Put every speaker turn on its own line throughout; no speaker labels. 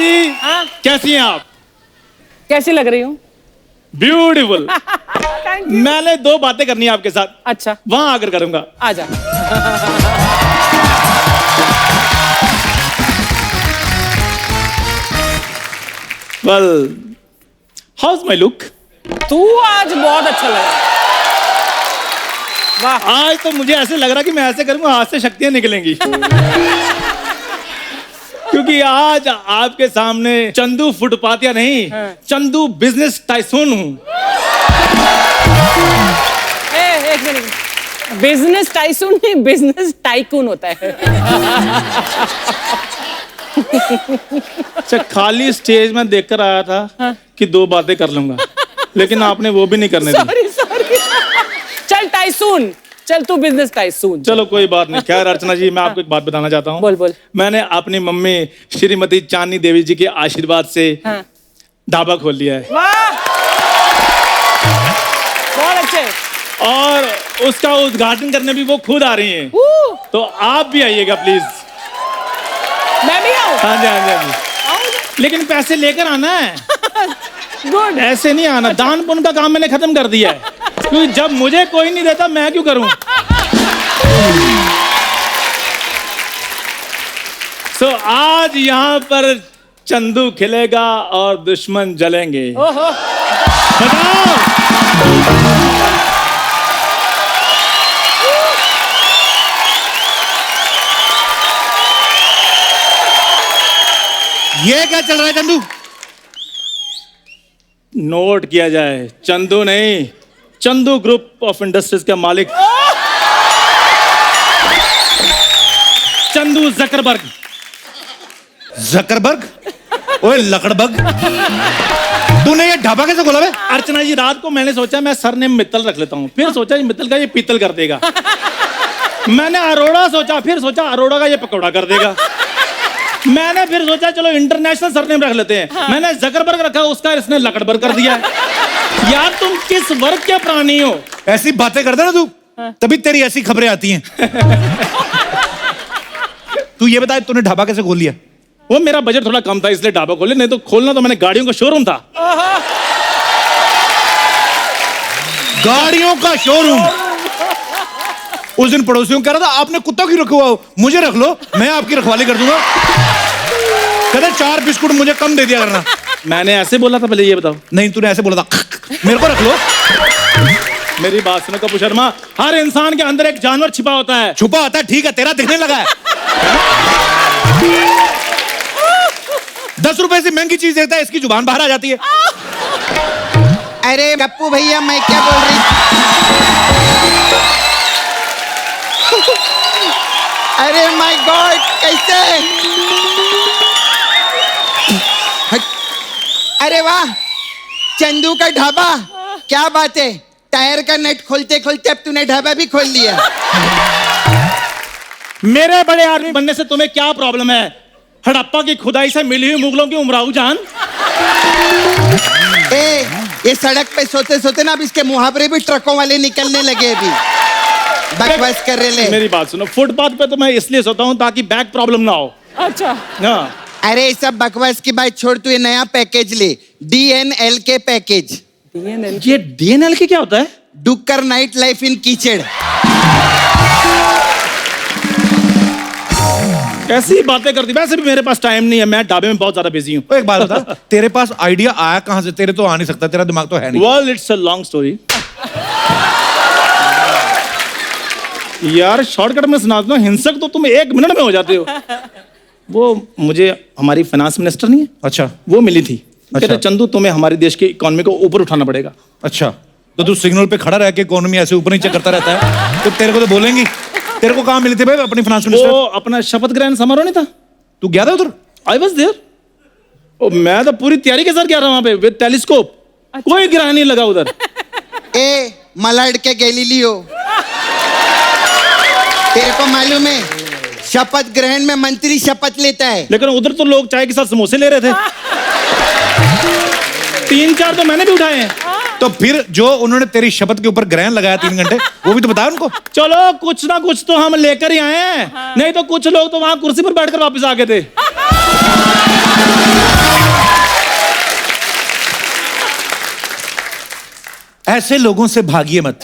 जी।
हाँ?
कैसी हैं आप?
कैसी लग रही हूँ?
ब्यूटीफुल।
Thank you.
मैंने 2 बातें करनी है आपके साथ।
अच्छा,
वहां आकर करूंगा।
आजा।
Well, house my look?
तू आज बहुत अच्छा लगा। वाह।
आज तो मुझे ऐसे लग रहा कि मैं ऐसे करूंगा हाथ से शक्तियां निकलेंगी। क्योंकि आज आपके सामने चंदू फुटपातिया नहीं, चंदू बिजनेस टाइसून हूं।
एक मिनट, बिजनेस टाइसून नहीं, बिजनेस टाइकून होता है।
अच्छा, खाली स्टेज में देखकर आया था कि 2 बातें कर लूंगा, लेकिन आपने वो भी नहीं करने दी।
Sorry sorry. चल टाइसून, चल तू बिजनेस टाइसून।
चलो कोई बात नहीं। खैर अर्चना जी, मैं आपको एक बात बताना चाहता हूँ।
बोल बोल।
मैंने अपनी मम्मी श्रीमती चांदनी देवी जी के आशीर्वाद से ढाबा खोल लिया है।
वाह, बहुत अच्छे।
और उसका उद्घाटन करने भी वो खुद आ रही हैं। तो आप भी आइएगा प्लीज।
मैं भी आऊँ?
हाँ जी, हाँ जी, हाँ जी। लेकिन पैसे लेकर आना है।
गुड।
ऐसे नहीं आना। दान पुण्य का काम मैंने खत्म कर दिया है, क्योंकि जब मुझे कोई नहीं देता मैं क्यों करूं। सो आज यहाँ पर चंदू खिलेगा और दुश्मन जलेंगे।
ओहो।
बताओ।
ये क्या चल रहा है चंदू?
नोट किया जाए, चंदू नहीं, चंदू ग्रुप ऑफ इंडस्ट्रीज का मालिक चंदू जकरबर्ग।
जकरबर्ग? ओए लकड़बग, तूने ये ढाबा कैसे खोला बे?
अर्चना जी, रात को मैंने सोचा मैं सरनेम मित्तल रख लेता हूँ, फिर सोचा ये मित्तल का ये पीतल कर देगा। मैंने अरोड़ा सोचा, फिर सोचा अरोड़ा का ये पकौड़ा कर देगा। मैंने फिर सोचा चलो इंटरनेशनल सरनेम रख लेते हैं। मैंने जकरबर्ग रखा, उसका इसने लकड़बर्ग कर दिया है। यार तुम किस वर्ग के प्राणी हो?
ऐसी बातें करता ना तू, तभी तेरी ऐसी खबरें आती हैं। तू ये बता, तूने ढाबा कैसे खोल लिया?
वो मेरा बजट थोड़ा कम था इसलिए ढाबा खोले, नहीं तो खोलना तो मैंने गाड़ियों का शोरूम था।
गाड़ियों का शोरूम? उस दिन पड़ोसियों को कह रहा था आपने कुत्ता क्यों रखा हुआ हो, मुझे रख लो, मैं आपकी रखवाली कर दूंगा। कहते 4 बिस्कुट मुझे कम दे दिया करना।
मैंने ऐसे बोला था? पहले ये बताओ।
नहीं, तूने ऐसे बोला था मेरे को रख लो।
मेरी बात सुनो कपूर शर्मा, हर इंसान के अंदर एक जानवर छिपा होता है।
छुपा होता है, ठीक है, तेरा दिखने लगा है। 10 रुपए से महंगी चीज देता है, इसकी जुबान बाहर आ जाती है।
अरे गप्पू भैया, मैं क्या बोल रही? अरे माय गॉड, कैसे? अरे वाह, चंदू का ढाबा, क्या बात है। टायर का नट खोलते खोलते अब तूने ढाबा भी खोल लिया।
मेरे बड़े आदमी बनने से तुम्हें क्या प्रॉब्लम है? हड़प्पा की खुदाई से मिली हुई मुगलों की उमराऊ जान।
ये सड़क पे सोते सोते ना अब इसके मुहावरे भी ट्रकों वाले निकलने लगे। अभी बकवास कर रहे ले।
मेरी बात सुनो, फुटपाथ पे तो मैं इसलिए सोता हूँ ताकि बैक प्रॉब्लम ना हो।
अच्छा।
हाँ।
अरे सब बकवास की बात छोड़, तू ये नया पैकेज ले, DNL के पैकेज।
ये DNL के क्या होता है?
डुक्कर नाइट लाइफ इन कीचड़।
कैसी बातें करती? वैसे भी मेरे पास टाइम नहीं है, मैं ढाबे में बहुत ज्यादा बिजी हूँ।
एक बात बता, तेरे पास आइडिया आया कहां से? तेरे तो आ नहीं सकता, तेरा दिमाग तो है नहीं।
Well, it's a long story. यार शॉर्टकट में सुना दो, हिंसक तो तुम 1 मिनट में हो जाते हो। वो मुझे हमारी फाइनेंस मिनिस्टर नहीं है,
अच्छा,
वो मिली थी।
अच्छा।
कहते चंदू तुम्हें हमारे देश की इकोनॉमी को ऊपर उठाना पड़ेगा।
अच्छा, तो तू सिग्नल पे खड़ा रह के इकोनॉमी ऐसे ऊपर नीचे करता रहता है, तो तेरे को तो बोलेंगी। तेरे को कहाँ मिली थी भाई अपनी फाइनेंस मिनिस्टर?
वो अपना शपथ ग्रहण समारोह नहीं था?
तू गया था उधर?
I was there. मैं तो पूरी तैयारी के साथ गया था वहां पे विद टेलीस्कोप। कोई ग्रहण नहीं लगा उधर।
मलाड के गैलीलियो, तेरे को मालूम है शपथ ग्रहण में मंत्री शपथ लेता है।
लेकिन उधर तो लोग चाय के साथ समोसे ले रहे थे। 3-4 तो मैंने भी उठाए हैं।
तो फिर जो उन्होंने तेरी शपथ के ऊपर ग्रहण लगाया 3 घंटे, वो भी तो बताया उनको।
चलो कुछ ना कुछ तो हम लेकर ही आए हैं। नहीं तो कुछ लोग तो वहां कुर्सी पर बैठकर वापस आ गए थे।
ऐसे लोगों से भागिए मत।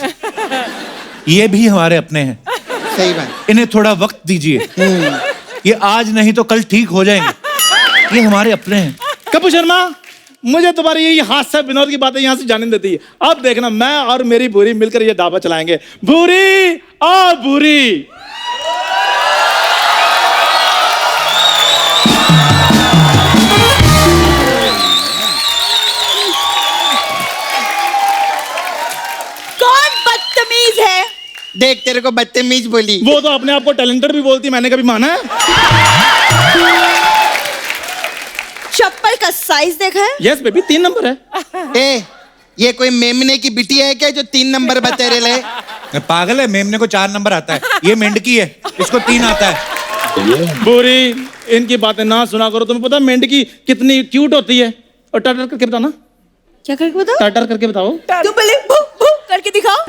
ये भी हमारे अपने हैं,
सही बात।
इन्हें थोड़ा वक्त दीजिए। ये आज नहीं तो कल ठीक हो जाएंगे। ये हमारे अपने हैं।
कपूर शर्मा, मुझे तुम्हारी यही हास्य विनोद की बातें यहाँ से जाने नहीं देती। अब देखना, मैं और मेरी भूरी मिलकर ये ढाबा चलाएंगे। भूरी आ भूरी।
कौन बदतमीज है?
देख, तेरे को बदतमीज बोली।
वो तो अपने आप को टैलेंटेड भी बोलती, मैंने कभी माना है?
चप्पल का साइज देखा है?
यस बेबी, 3 नंबर है।
ए, ये कोई मेमने की बिटिया है क्या जो 3 नंबर बता रहे ले?
पागल है, मेमने को 4 नंबर आता है। ये मेंढकी है, इसको 3 आता है।
भूरी, इनकी बातें ना सुना करो। तुम्हें पता है मेंढकी कितनी क्यूट होती है? और टटर करके बताना।
क्या करके बताओ?
टटर करके बताओ।
तू पहले भू भू करके दिखाओ।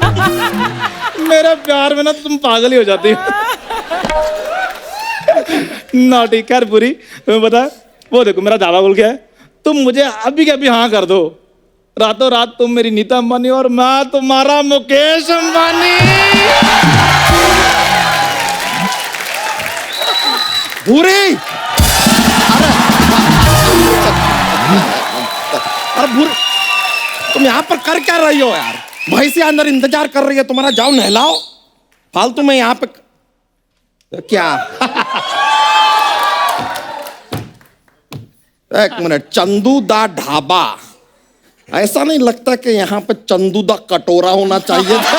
मेरे प्यार में ना तुम पागल ही हो जाती हो। नॉटी कर पूरी। तुम्हें पता है, वो देखो मेरा ढाबा खुल गया है। तुम मुझे अभी के अभी हाँ कर दो, रातों रात तुम मेरी नीता अंबानी और मैं तुम्हारा मुकेश अंबानी।
भूरी, अरे भूरी, तुम यहाँ पर कर क्या रही हो यार? भैंसी अंदर इंतजार कर रही है तुम्हारा, जाओ नहलाओ। फालतू में यहाँ पे क्या? एक मिनट, चंदू दा ढाबा, ऐसा नहीं लगता कि यहाँ पे चंदू दा कटोरा होना चाहिए था?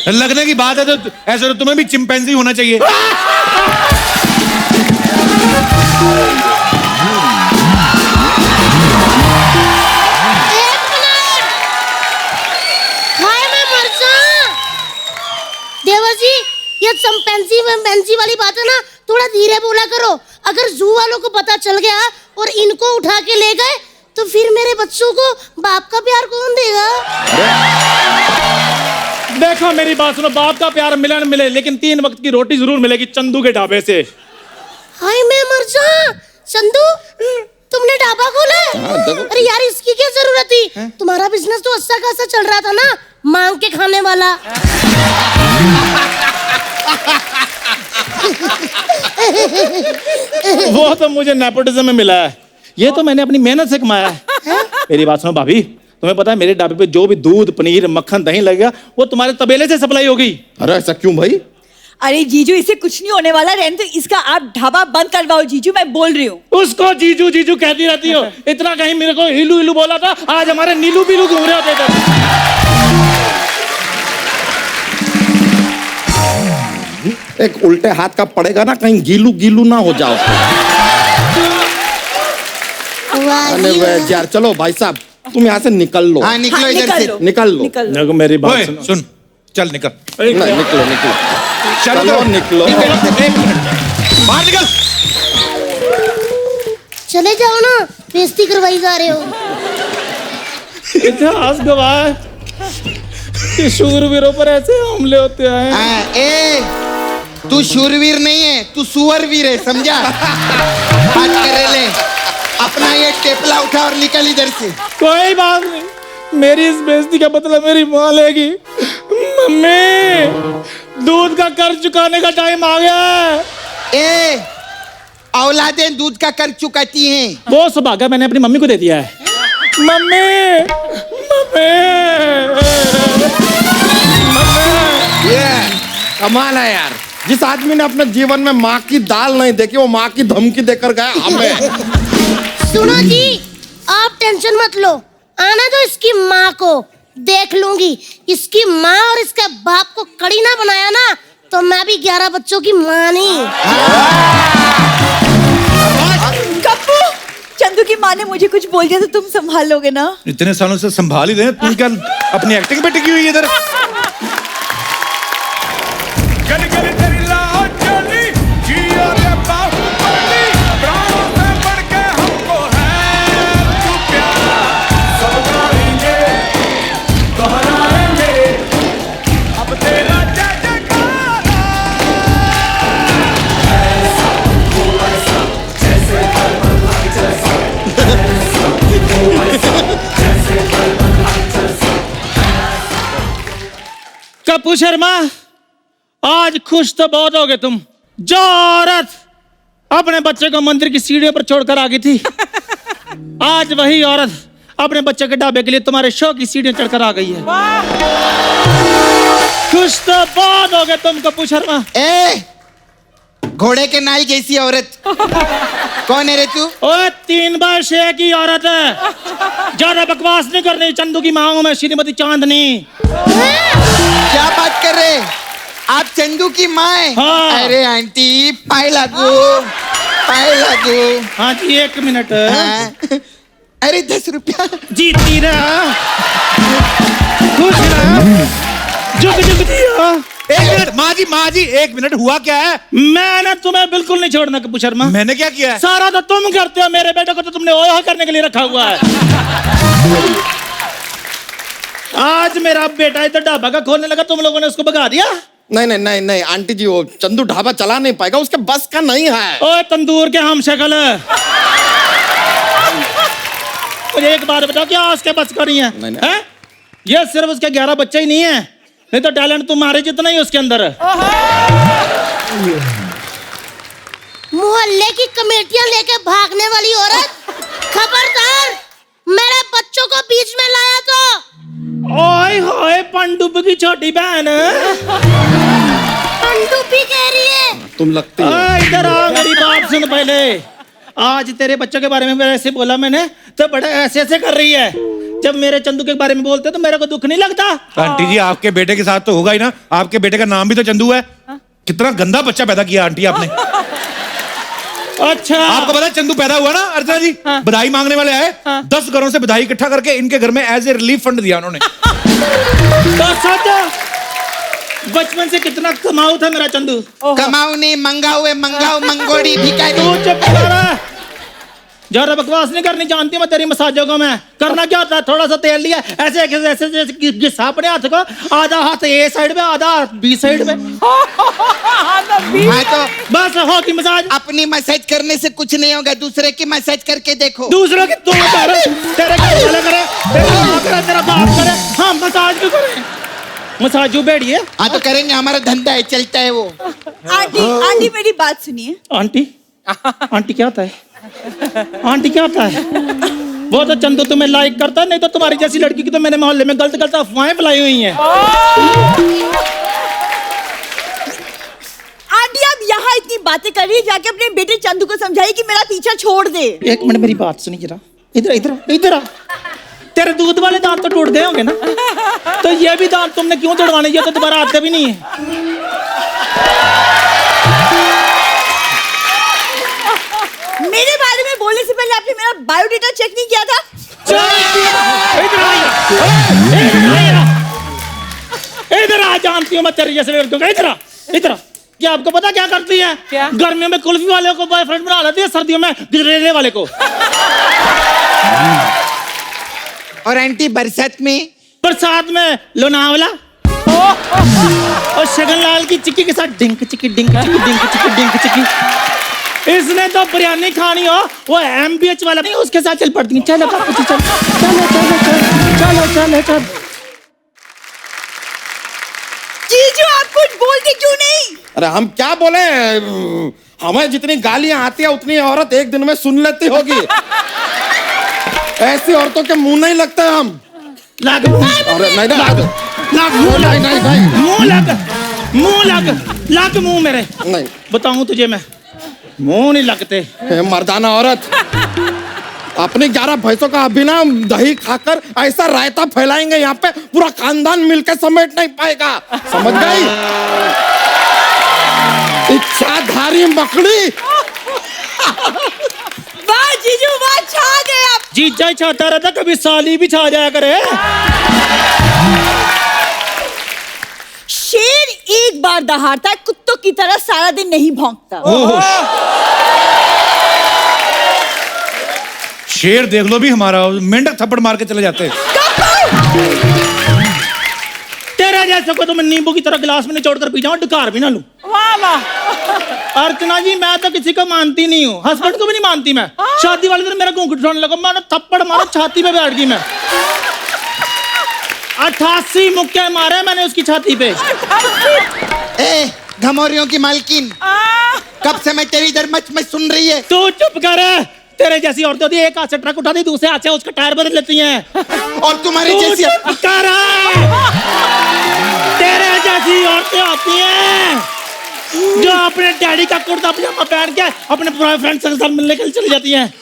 लगने की बात है तो ऐसे तो तुम्हें भी चिंपैंजी होना चाहिए।
देवर जी, ये चिंपैंजी वाली बात है ना, थोड़ा धीरे बोला करो। अगर जू वालों को पता चल गया और इनको उठा के ले गए तो फिर मेरे बच्चों को बाप का प्यार कौन देगा?
देखो मेरी बात सुनो, बाप का प्यार मिले न मिले, लेकिन 3 वक्त की रोटी जरूर मिलेगी चंदू के ढाबे से।
हाय मैं मर जा। चंदू, तुमने ढाबा खोला है? अरे यार, इसकी क्या जरूरत थी? तुम्हारा बिजनेस तो अच्छा खासा चल रहा था ना, मांग के खाने वाला।
वो तो मुझे नेपोटिज्म में मिला है, ये तो मैंने अपनी मेहनत से कमाया है। मेरी बात सुनो भाभी, तुम्हें पता है मेरे ढाबे पे जो भी दूध, पनीर, मक्खन, दही लगेगा वो तुम्हारे तबेले से सप्लाई होगी।
अरे ऐसा क्यों भाई?
अरे जीजू, इसे कुछ नहीं होने वाला, रहने दो इसका। आप ढाबा बंद करवाओ जीजू, मैं बोल रही हूँ।
उसको जीजू जीजू कहती रहती हो। इतना कहीं मेरे को हिलू हिलू बोला था, आज हमारे नीलू बिलू घूम रहे होते थे।
एक उल्टे हाथ का पड़ेगा ना, कहीं गीलू गीलू ना हो जाओ। अरे यार, चलो भाई साहब, तुम यहाँ से निकल लो।
हाँ, निकलो इधर से।
निकल लो।
देखो मेरी बात
ओए,
सुनो।
सुन, चल निकल।
नहीं, निकलो निकलो, चलो निकलो।
एक मिनट, बाहर निकल।
चले जाओ ना, बेइज्जती करवाई जा रहे हो।
इतिहास गवाह है कि शूरवीरों पर ऐसे हमले होते हैं।
हाँ, ए, तू शूरवीर नहीं है, तू सुअरवीर है, समझा? बात करे ले, अपना ये टेपला उठा और निकल इधर से।
कोई बात नहीं, मेरी इस बेइज्जती का बदला मेरी माँ लेगी। मम्मी, दूध का कर्ज चुकाने का टाइम आ गया है।
ए, औलादें दूध का कर्ज चुकाती हैं।
वो सौभाग्य मैंने अपनी मम्मी को दे दिया है। मम्मी, मम्मी,
ये कमाल है यार, जिस आदमी ने अपने जीवन में माँ की दाल नहीं देखी, वो माँ की धमकी देकर गया हमें।
सुनो जी, आप टेंशन मत लो, आना दो इसकी माँ को, देख लूंगी। इसकी माँ और इसके बाप को कड़ी ना बनाया ना, तो मैं भी 11 बच्चों की माँ नहीं।
कप्पू, चंदू की माँ ने मुझे कुछ बोल दिया तो तुम संभाल लोगे ना?
इतने सालों से संभाल ही रहे, तुम क्या अपनी एक्टिंग पे टिकी हुई है इधर?
कपूर शर्मा, आज खुश तो बहुत हो गए तुम। जो औरत अपने बच्चे को मंदिर की सीढ़ियों पर छोड़कर आ गई थी, आज वही औरत अपने बच्चे के ढाबे के लिए तुम्हारे शो की सीढ़ियां चढ़कर आ गई है। खुश तो बहुत हो गए तुम कपूर शर्मा।
ए घोड़े के नाई जैसी औरत, कौन है रे तू?
ओए 3 वर्ष एक ही औरत है, ज्यादा बकवास नहीं करनी। चंदू की मांगू में श्रीमती चांदनी।
क्या बात कर रहे? आप चंदू की माँ है?
हाँ।
अरे आंटी पाए लागू, पाए लागू।
हाँ जी, 1 मिनट।
हाँ। अरे 10 रुपया।
जीती रहा, खुश रहा, जुग जुग जिया।
1 मिनट माँ जी 1 मिनट, हुआ क्या है?
मैंने तुम्हें बिल्कुल नहीं छोड़ना कपूर शर्मा।
मैंने क्या किया है?
सारा तो तुम करते हो, मेरे बेटे को तो तुमने ओहा करने के लिए रखा हुआ है। आज मेरा बेटा इधर ढाबा का खोलने लगा, तुम लोगों ने उसको भगा दिया।
नहीं आंटी जी, वो चंदू ढाबा चला नहीं पाएगा, उसके बस का नहीं है।
ओए तंदूर के हम शक्ल, मुझे एक बात बताओ, क्या उसके बस का नहीं है?
नहीं।
हैं? ये सिर्फ उसके 11 बच्चे ही नहीं है, नहीं तो टैलेंट तुम्हारे जितना ही उसके अंदर है।
मोहल्ले की कमेटियां लेके भागने वाली औरत, खबरदार, मेरे बच्चों को बीच में लाया तो।
ओए होए पंडुप की छोटी बहन,
पंडुपी कह रही है।
तुम लगती हो।
इधर आ, मेरी बात सुन पहले। आज तेरे बच्चों के बारे में ऐसे बोला मैंने तो बड़ा ऐसे ऐसे कर रही है। जब मेरे चंदू के बारे में बोलते तो मेरे को दुख नहीं लगता।
आंटी जी, आपके बेटे के साथ तो होगा ही ना, आपके बेटे का नाम भी तो चंदू है। कितना गंदा बच्चा पैदा किया आंटी आपने।
अच्छा,
आपको पता है चंदू पैदा हुआ ना अर्चना जी, बधाई मांगने वाले आए, 10 घरों से बधाई इकट्ठा करके इनके घर में एज ए रिलीफ फंड दिया उन्होंने।
तो सच बचपन से कितना कमाऊ था मेरा चंदू।
कमाऊ नहीं, मंगाऊ है, मंगाऊ मंगोड़ी भिखारी।
तू चुप कर, ज्यादा बकवास नहीं करनी, जानती मैं तेरी मसाजों को। मैं करना क्या होता है, थोड़ा सा तेल लिया, ऐसे ऐसे ऐसे घिसा अपने हाथ को, आधा हाथ ए साइड में, आधा हाथ बी साइड में,
हाँ तो
बस हो की मसाज।
अपनी मसाज करने से कुछ नहीं होगा, दूसरे की मसाज करके देखो।
दूसरों की तू कर, तेरे घर वाले करे, तेरा माँ करे, तेरा बाप करे, हाँ मसाज क्यों करे? मसाजू बैठिए।
हाँ तो करेंगे, हमारा धंधा है, चलता है वो।
आंटी मेरी बात सुनिए।
आंटी आंटी क्या होता है? आंटी क्या होता है? वो तो चंदू तुम्हें लाइक करता है, नहीं तो तुम्हारी जैसी लड़की की तो मैंने मोहल्ले में गलत गलत अफवाहें फैलाई हुई हैं।
आंटी आप यहाँ इतनी बातें कर रही है, जाके अपने बेटे चंदू को समझाइए कि मेरा पीछा छोड़ दे।
1 मिनट मेरी बात सुनिए जरा, इधर इधर इधर आ। तेरे दूध वाले दांत तो टूट गए होंगे ना, तो ये भी दांत तुमने क्यों तोड़वाने? ये तो तुम्हारा हाथ का भी नहीं है।
मेरे बारे में बोलने से पहले आपने मेरा बायोडेटा चेक नहीं किया था?
इधर आ, जानती हूँ मैं तेरे जैसे लड़कों का। इधर आ, इधर आ। क्या आपको पता क्या करती है?
क्या?
गर्मियों में कुल्फी वाले को बॉयफ्रेंड बना लेती है, सर्दियों में गिजरेले वाले को।
और आंटी बरसात में
लोनावला और शगन लाल की चिक्की के साथ डिंक चिक्की डिंक चिक्की डिंक चिक्की डिंक चिक्की। इसने तो बिरयानी खानी हो, वो MBH वाला नहीं, उसके साथ चल पड़ती। चलो चलो चलो चलो चलो चलो।
जीजू आप कुछ बोलते क्यों नहीं?
अरे हम क्या बोले, हमें जितनी गालियां आती है उतनी औरत एक दिन में सुन लेती होगी। ऐसी औरतों के मुंह नहीं लगते हम।
लग
अरे नहीं
लग मुंह मेरे।
नहीं
बताऊं तुझे मैं, मुंह नहीं लगते।
मर्दाना औरत, अपनी 11 भैंसों का अभी ना दही खाकर ऐसा रायता फैलाएंगे, यहाँ पे पूरा खानदान मिलकर समेट नहीं पाएगा, समझ गई? इच्छाधारी मकड़ी।
वाह जीजू वाह, छा गए आप।
जीजा ही चाहता रहता, कभी साली भी छा जाया करे।
शेर एक बार दहाड़ता है, कुत्तों की तरह सारा दिन नहीं भौंकता।
शेर देख लो भी हमारा, मेंढक थप्पड़ मार के चले जाते।
तेरा जैसे को तो मैं नींबू की तरह गिलास में निचोड़ कर पी जाऊं, डकार भी ना लूं।
वाह वाह।
अर्चना जी मैं तो किसी को मानती नहीं हूँ, हस्बैंड को भी नहीं मानती मैं। शादी वाले दिन मेरा घूंघट उठाने लगा, मैंने थप्पड़ मारा, छाती पे बैठ गई मैं। 88 मुक्के मारे मैंने उसकी छाती पे।
ए घमौरियों की मालकिन, कब से मैं तेरी इधर मच सुन रही है।
तू चुप कर, तेरे जैसी औरतें होती है, एक हाथ से ट्रक उठाती दूसरे हाथ से उसका टायर बदल लेती हैं।
और तुम्हारी जैसी
तेरे जैसी औरतें होती हैं जो अपने डैडी का कुर्ता पजामा पहन के अपने बॉयफ्रेंड के साथ मिलने के लिए चली जाती हैं।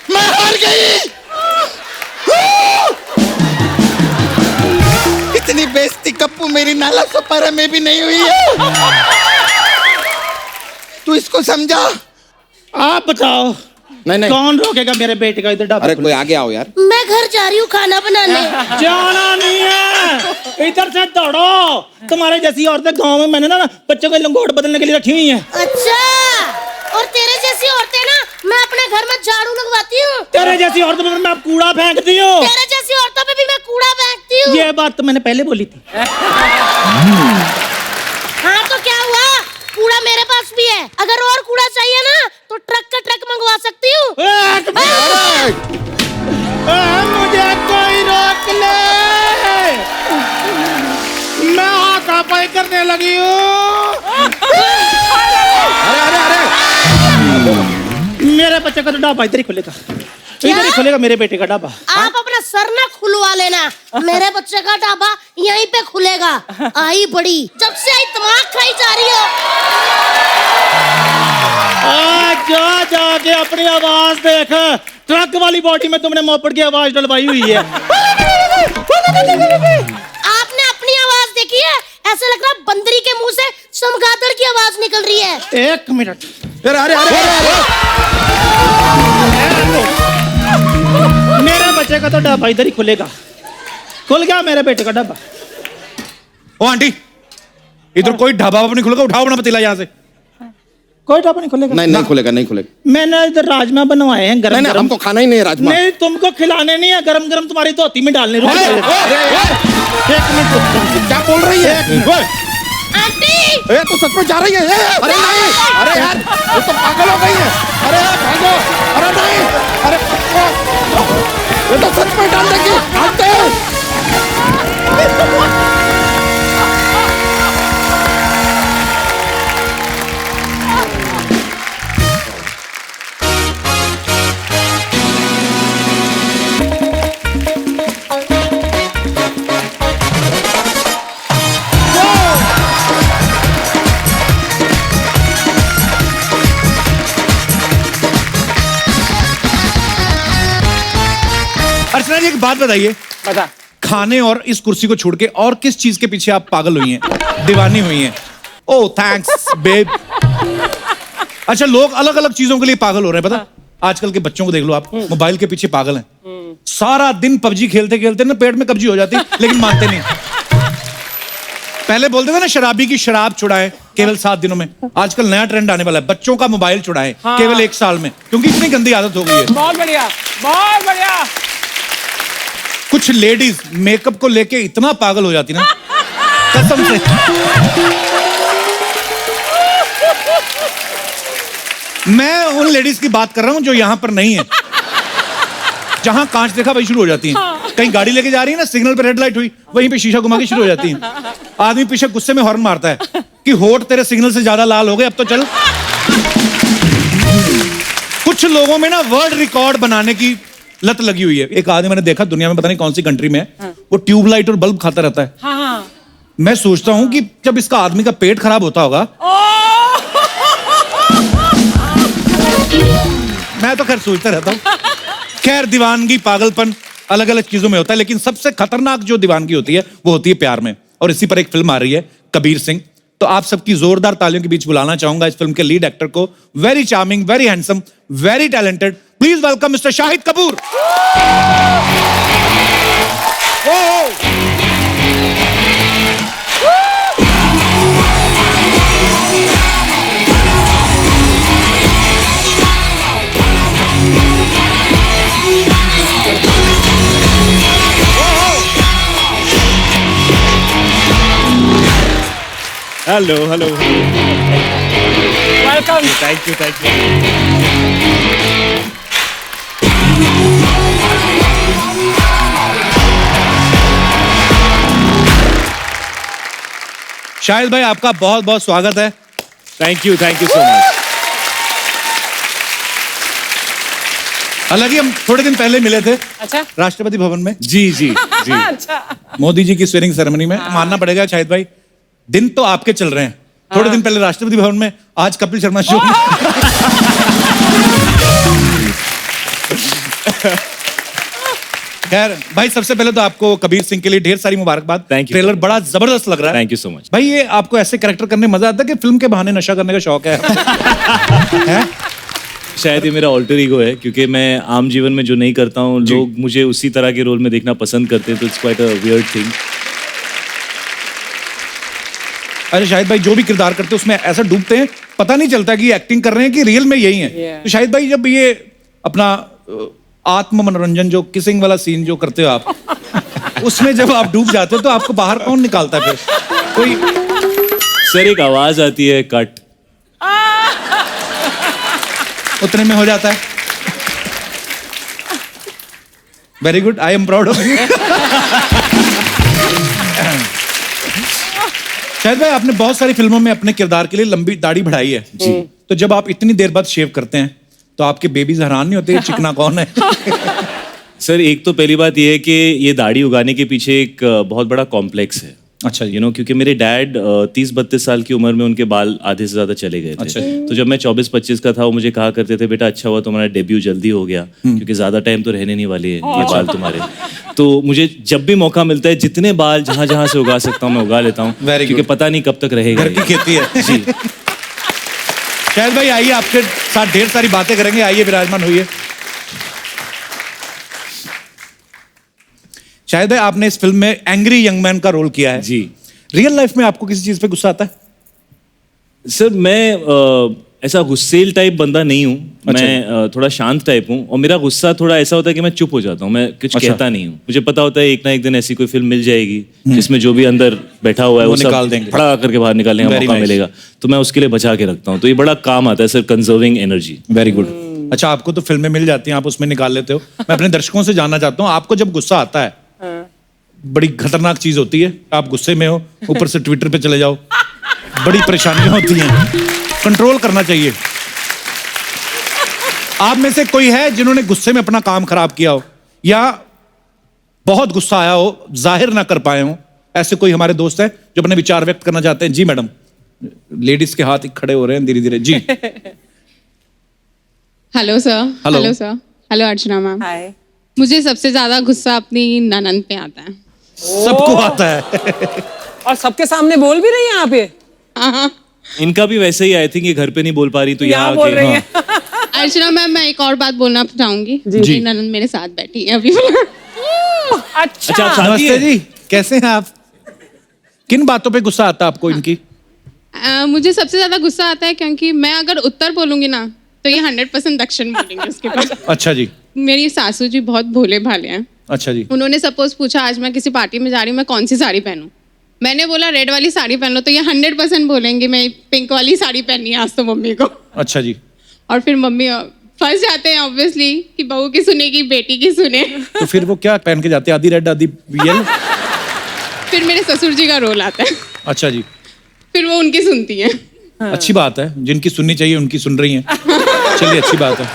मैं हार गई। इतनी बेइज्जती कप्पू मेरी नाला सोपारा में भी नहीं हुई है। तू इसको समझा।
आप बताओ
नहीं
कौन रोकेगा मेरे बेटे का इधर ढाबा?
अरे कोई आगे आओ यार।
मैं घर जा रही हूँ खाना बनाने।
जाना नहीं है, इधर से दौड़ो। तुम्हारे जैसी औरतें गांव में मैंने ना बच्चों को लंगोट बदलने के लिए रखी हुई हैं।
अच्छा, और तेरे जैसी औरतें ना मैं अपने घर में झाड़ू लगवाती हूँ।
तेरे जैसी औरतों पे मैं कूड़ा फेंकती हूँ।
तेरे जैसी औरतों पे भी मैं कूड़ा फेंकती हूँ।
ये बात तो मैंने पहले बोली थी।
हाँ तो क्या हुआ, कूड़ा मेरे पास भी है। अगर और कूड़ा चाहिए ना तो ट्रक का ट्रक मंगवा सकती हूँ।
मुझे कोई रोक ले, मैं हाथापाई करने लगी हूँ। मेरे बच्चे का तो ढाबा इधर ही खुलेगा, इधर ही खुलेगा मेरे बेटे का ढाबा।
आप अपना सर ना खुलवा लेना, मेरे बच्चे का ढाबा यहीं पे खुलेगा। आई बड़ी, जब से आई दिमाग खाई जा रही हो। जाके अपनी आवाज देख,
ट्रक वाली बॉडी में तुमने मोपड़ की आवाज डलवाई हुई है।
आपने अपनी आवाज देखी है? ऐसा लग रहा बंदरी के मुंह से चमगादड़ की आवाज निकल रही है।
1 मिनट।
अरे
मेरे बच्चे का तो ढाबा इधर ही खुलेगा। खुल गया मेरे बेटे का ढाबा।
ओ आंटी, इधर कोई ढाबा नहीं खुलेगा, उठाओ अपना पतीला यहाँ से।
कोई ढाबा नहीं खुलेगा।
नहीं खुलेगा, नहीं खुलेगा।
मैंने इधर राजमा बनवाए हैं गरम
नहीं,
गरम।
हमको खाना ही नहीं है राजमा।
नहीं, तुमको खिलाने नहीं है, गरम गरम तुम्हारी धोती में डालने। रुको 1 मिनट।
क्या बोल रही है?
आंटी,
तू सच में जा रही है? अरे नहीं, अरे यार ये तो पागल हो गई है। अरे भागो, अरे नहीं, अरे ये तो सच में डाल देगी। भागते हैं।
अर्चना जी एक बात बताइए,
बता।
खाने और इस कुर्सी को छोड़ के और किस चीज के पीछे आप पागल हुई हैं, दीवानी हुई हैं? Oh thanks babe. अच्छा, लोग अलग अलग चीजों के लिए पागल हो रहे हैं, पता? आजकल के बच्चों को देख लो आप, मोबाइल के पीछे पागल हैं। सारा दिन पबजी खेलते खेलते ना पेट में कब्जी हो जाती, लेकिन मानते नहीं। पहले बोलते थे ना शराबी की शराब छुड़ाएं केवल 7 दिनों में। आजकल नया ट्रेंड आने वाला है, बच्चों का मोबाइल छुड़ाएं केवल 1 साल में, क्योंकि इतनी गंदी आदत हो गई है।
बहुत बढ़िया, बहुत बढ़िया।
कुछ लेडीज मेकअप को लेके इतना पागल हो जाती ना, कसम से। मैं उन लेडीज की बात कर रहा हूं जो यहां पर नहीं है। जहां कांच देखा वही शुरू हो जाती हैं। कहीं गाड़ी लेके जा रही है ना, सिग्नल पे रेड लाइट हुई, वहीं पे शीशा घुमा के शुरू हो जाती हैं। आदमी पीछे गुस्से में हॉर्न मारता है कि होठ तेरे सिग्नल से ज्यादा लाल हो गए, अब तो चल। कुछ लोगों में ना वर्ल्ड रिकॉर्ड बनाने की लत लगी हुई है। एक आदमी मैंने देखा, दुनिया में पता नहीं कौन सी कंट्री में है, वो ट्यूबलाइट और बल्ब खाता रहता है।
हाँ।
मैं सोचता हूं कि जब इसका आदमी का पेट खराब होता होगा। मैं तो खैर सोचता रहता हूं। खैर, दीवानगी पागलपन अलग अलग चीजों में होता है, लेकिन सबसे खतरनाक जो दीवानगी होती है वो होती है प्यार में। और इसी पर एक फिल्म आ रही है, कबीर सिंह। तो आप सबकी जोरदार तालियों के बीच बुलाना चाहूंगा इस फिल्म के लीड एक्टर को। Very charming, very handsome, very talented, please welcome mister Shahid Kapoor.
Hello hello
welcome.
Thank you
Shahid भाई आपका बहुत बहुत स्वागत है।
Thank you so much.
हालांकि हम थोड़े दिन पहले मिले थे
अच्छा।
राष्ट्रपति भवन में,
जी जी जी।
अच्छा।
मोदी जी की स्वेरिंग सेरेमनी में। मानना पड़ेगा शाहिद भाई, दिन तो आपके चल रहे हैं। थोड़े दिन पहले राष्ट्रपति भवन में, आज कपिल शर्मा शो में। खैर भाई, सबसे पहले तो आपको कबीर सिंह के लिए ढेर सारी मुबारकबाद।
Thank you,
trailer
sir.
बड़ा जबरदस्त लग रहा है।
Thank you so much.
भाई ये आपको ऐसे कैरेक्टर करने में मजा आता है कि फिल्म के बहाने नशा करने का शौक है? हैं?
शायद ये मेरा ऑल्टर ईगो है, क्योंकि मैं आम जीवन में जो नहीं करता हूँ लोग मुझे उसी तरह के रोल में देखना पसंद करते हैं, तो it's quite a weird thing.
अरे शाहिद भाई जो भी किरदार करते हैं उसमें ऐसा डूबते हैं, पता नहीं चलता कि एक्टिंग कर रहे हैं कि रियल में यही है।
Yeah.
तो शाहिद भाई जब ये अपना आत्म मनोरंजन जो किसिंग वाला सीन जो करते हो आप, उसमें जब आप डूब जाते हो तो आपको बाहर कौन निकालता है फिर? कोई
सर एक आवाज आती है कट,
उतने में हो जाता है। Very good, I am proud of you. शायद भाई आपने बहुत सारी फिल्मों में अपने किरदार के लिए लंबी दाढ़ी बढ़ाई है जी। तो जब आप इतनी देर बाद शेव करते हैं तो आपके बेबीज हैरान नहीं होते चिकना कौन है?
सर एक तो पहली बात ये है कि ये दाढ़ी उगाने के पीछे एक बहुत बड़ा कॉम्प्लेक्स है।
अच्छा जी।
क्योंकि मेरे डैड 30-32 साल की उम्र में उनके बाल आधे से ज्यादा चले गए थे।
अच्छा।
तो जब मैं 24-25 का था वो मुझे कहा करते थे, बेटा अच्छा हुआ तुम्हारा डेब्यू जल्दी हो गया, क्योंकि ज्यादा टाइम तो रहने नहीं वाले हैं ये बाल तुम्हारे। तो मुझे जब भी मौका मिलता है जितने बाल जहां जहां से उगा सकता हूँ मैं उगा लेता हूँ,
Very
क्योंकि
good.
पता नहीं कब तक रहेगा।
घर की खेती है
जी।
शायद भाई आइए, आपके साथ ढेर सारी बातें करेंगे। आइए विराजमान होइए। शायद भाई आपने इस फिल्म में एंग्री यंग मैन का रोल किया है
जी।
रियल लाइफ में आपको किसी चीज पे गुस्सा आता है?
सर मैं ऐसा गुस्सेल टाइप बंदा नहीं हूँ।
अच्छा।
मैं थोड़ा शांत टाइप हूँ, और मेरा गुस्सा थोड़ा ऐसा होता है कि मैं चुप हो जाता हूँ, मैं कुछ
अच्छा।
कहता नहीं हूँ। मुझे पता होता है एक ना एक दिन ऐसी कोई फिल्म मिल जाएगी जिसमें जो भी अंदर बैठा हुआ है
वो
वो
निकाल
सब
देंगे।
फड़ा करके बाहर निकालने का
Very
मौका
nice.
मिलेगा, तो मैं उसके लिए बचा के रखता हूँ। तो ये बड़ा काम आता है sir, conserving energy.
Very good. अच्छा, आपको तो फिल्में मिल जाती हैं, आप उसमें निकाल लेते हो। मैं अपने दर्शकों से जानना चाहता हूँ, आपको जब गुस्सा आता है, बड़ी खतरनाक चीज होती है। आप गुस्से में हो, ऊपर से ट्विटर पे चले जाओ, बड़ी परेशानियां होती हैं, कंट्रोल करना चाहिए। आप में से कोई है जिन्होंने गुस्से में अपना काम खराब किया हो, या बहुत गुस्सा आया हो जाहिर ना कर पाए हो? ऐसे कोई हमारे दोस्त हैं जो अपने विचार व्यक्त करना चाहते हैं? जी मैडम, लेडीज के हाथ खड़े हो रहे हैं धीरे धीरे। जी
hello sir.
Hello.
Hello sir. Hello Archana ma'am.
Hi.
मुझे सबसे ज्यादा गुस्सा अपनी ननंद पे आता है।
सबको आता है।
और सबके सामने बोल भी रही हैं आप ये?
हाँ।
इनका भी वैसे ही, आई थिंक ये घर पे नहीं बोल पा रही तो
यहाँ
यहाँ
बोल
आके-
रही
हाँ।
हैं।
अर्चना मैम, मैं एक और बात बोलना चाहूंगी। मेरी ननंद मेरे साथ बैठी है अभी।
अच्छा।
अच्छा, आप शादी
नमस्ते
है?
जी, कैसे हैं आप? किन बातों पे गुस्सा आता है आपको इनकी?
मुझे सबसे ज्यादा गुस्सा आता है क्योंकि मैं अगर उत्तर बोलूंगी ना तो ये 100% दक्षिण बोलेंगे उसके बाद।
अच्छा जी।
मेरी सासू जी बहुत भोले भाले हैं।
अच्छा जी।
उन्होंने सपोज पूछा आज मैं किसी पार्टी में जा रही हूँ, मैं कौन सी साड़ी पहनूं? मैंने बोला रेड वाली साड़ी पहन लो, तो ये 100% बोलेंगे मैं पिंक वाली साड़ी पहननी है आज तो मम्मी को।
अच्छा जी।
और फिर मम्मी फंस जाते हैं ऑब्वियसली कि बहू की सुनेगी बेटी की सुने।
तो फिर वो क्या पहन के जाते हैं? आधी रेड आधी येलो?
फिर मेरे ससुर जी का रोल आता है,
अच्छा जी।
फिर वो उनकी सुनती है।
अच्छी बात है, जिनकी सुननी चाहिए उनकी सुन रही हैं। चलिए, अच्छी बात है।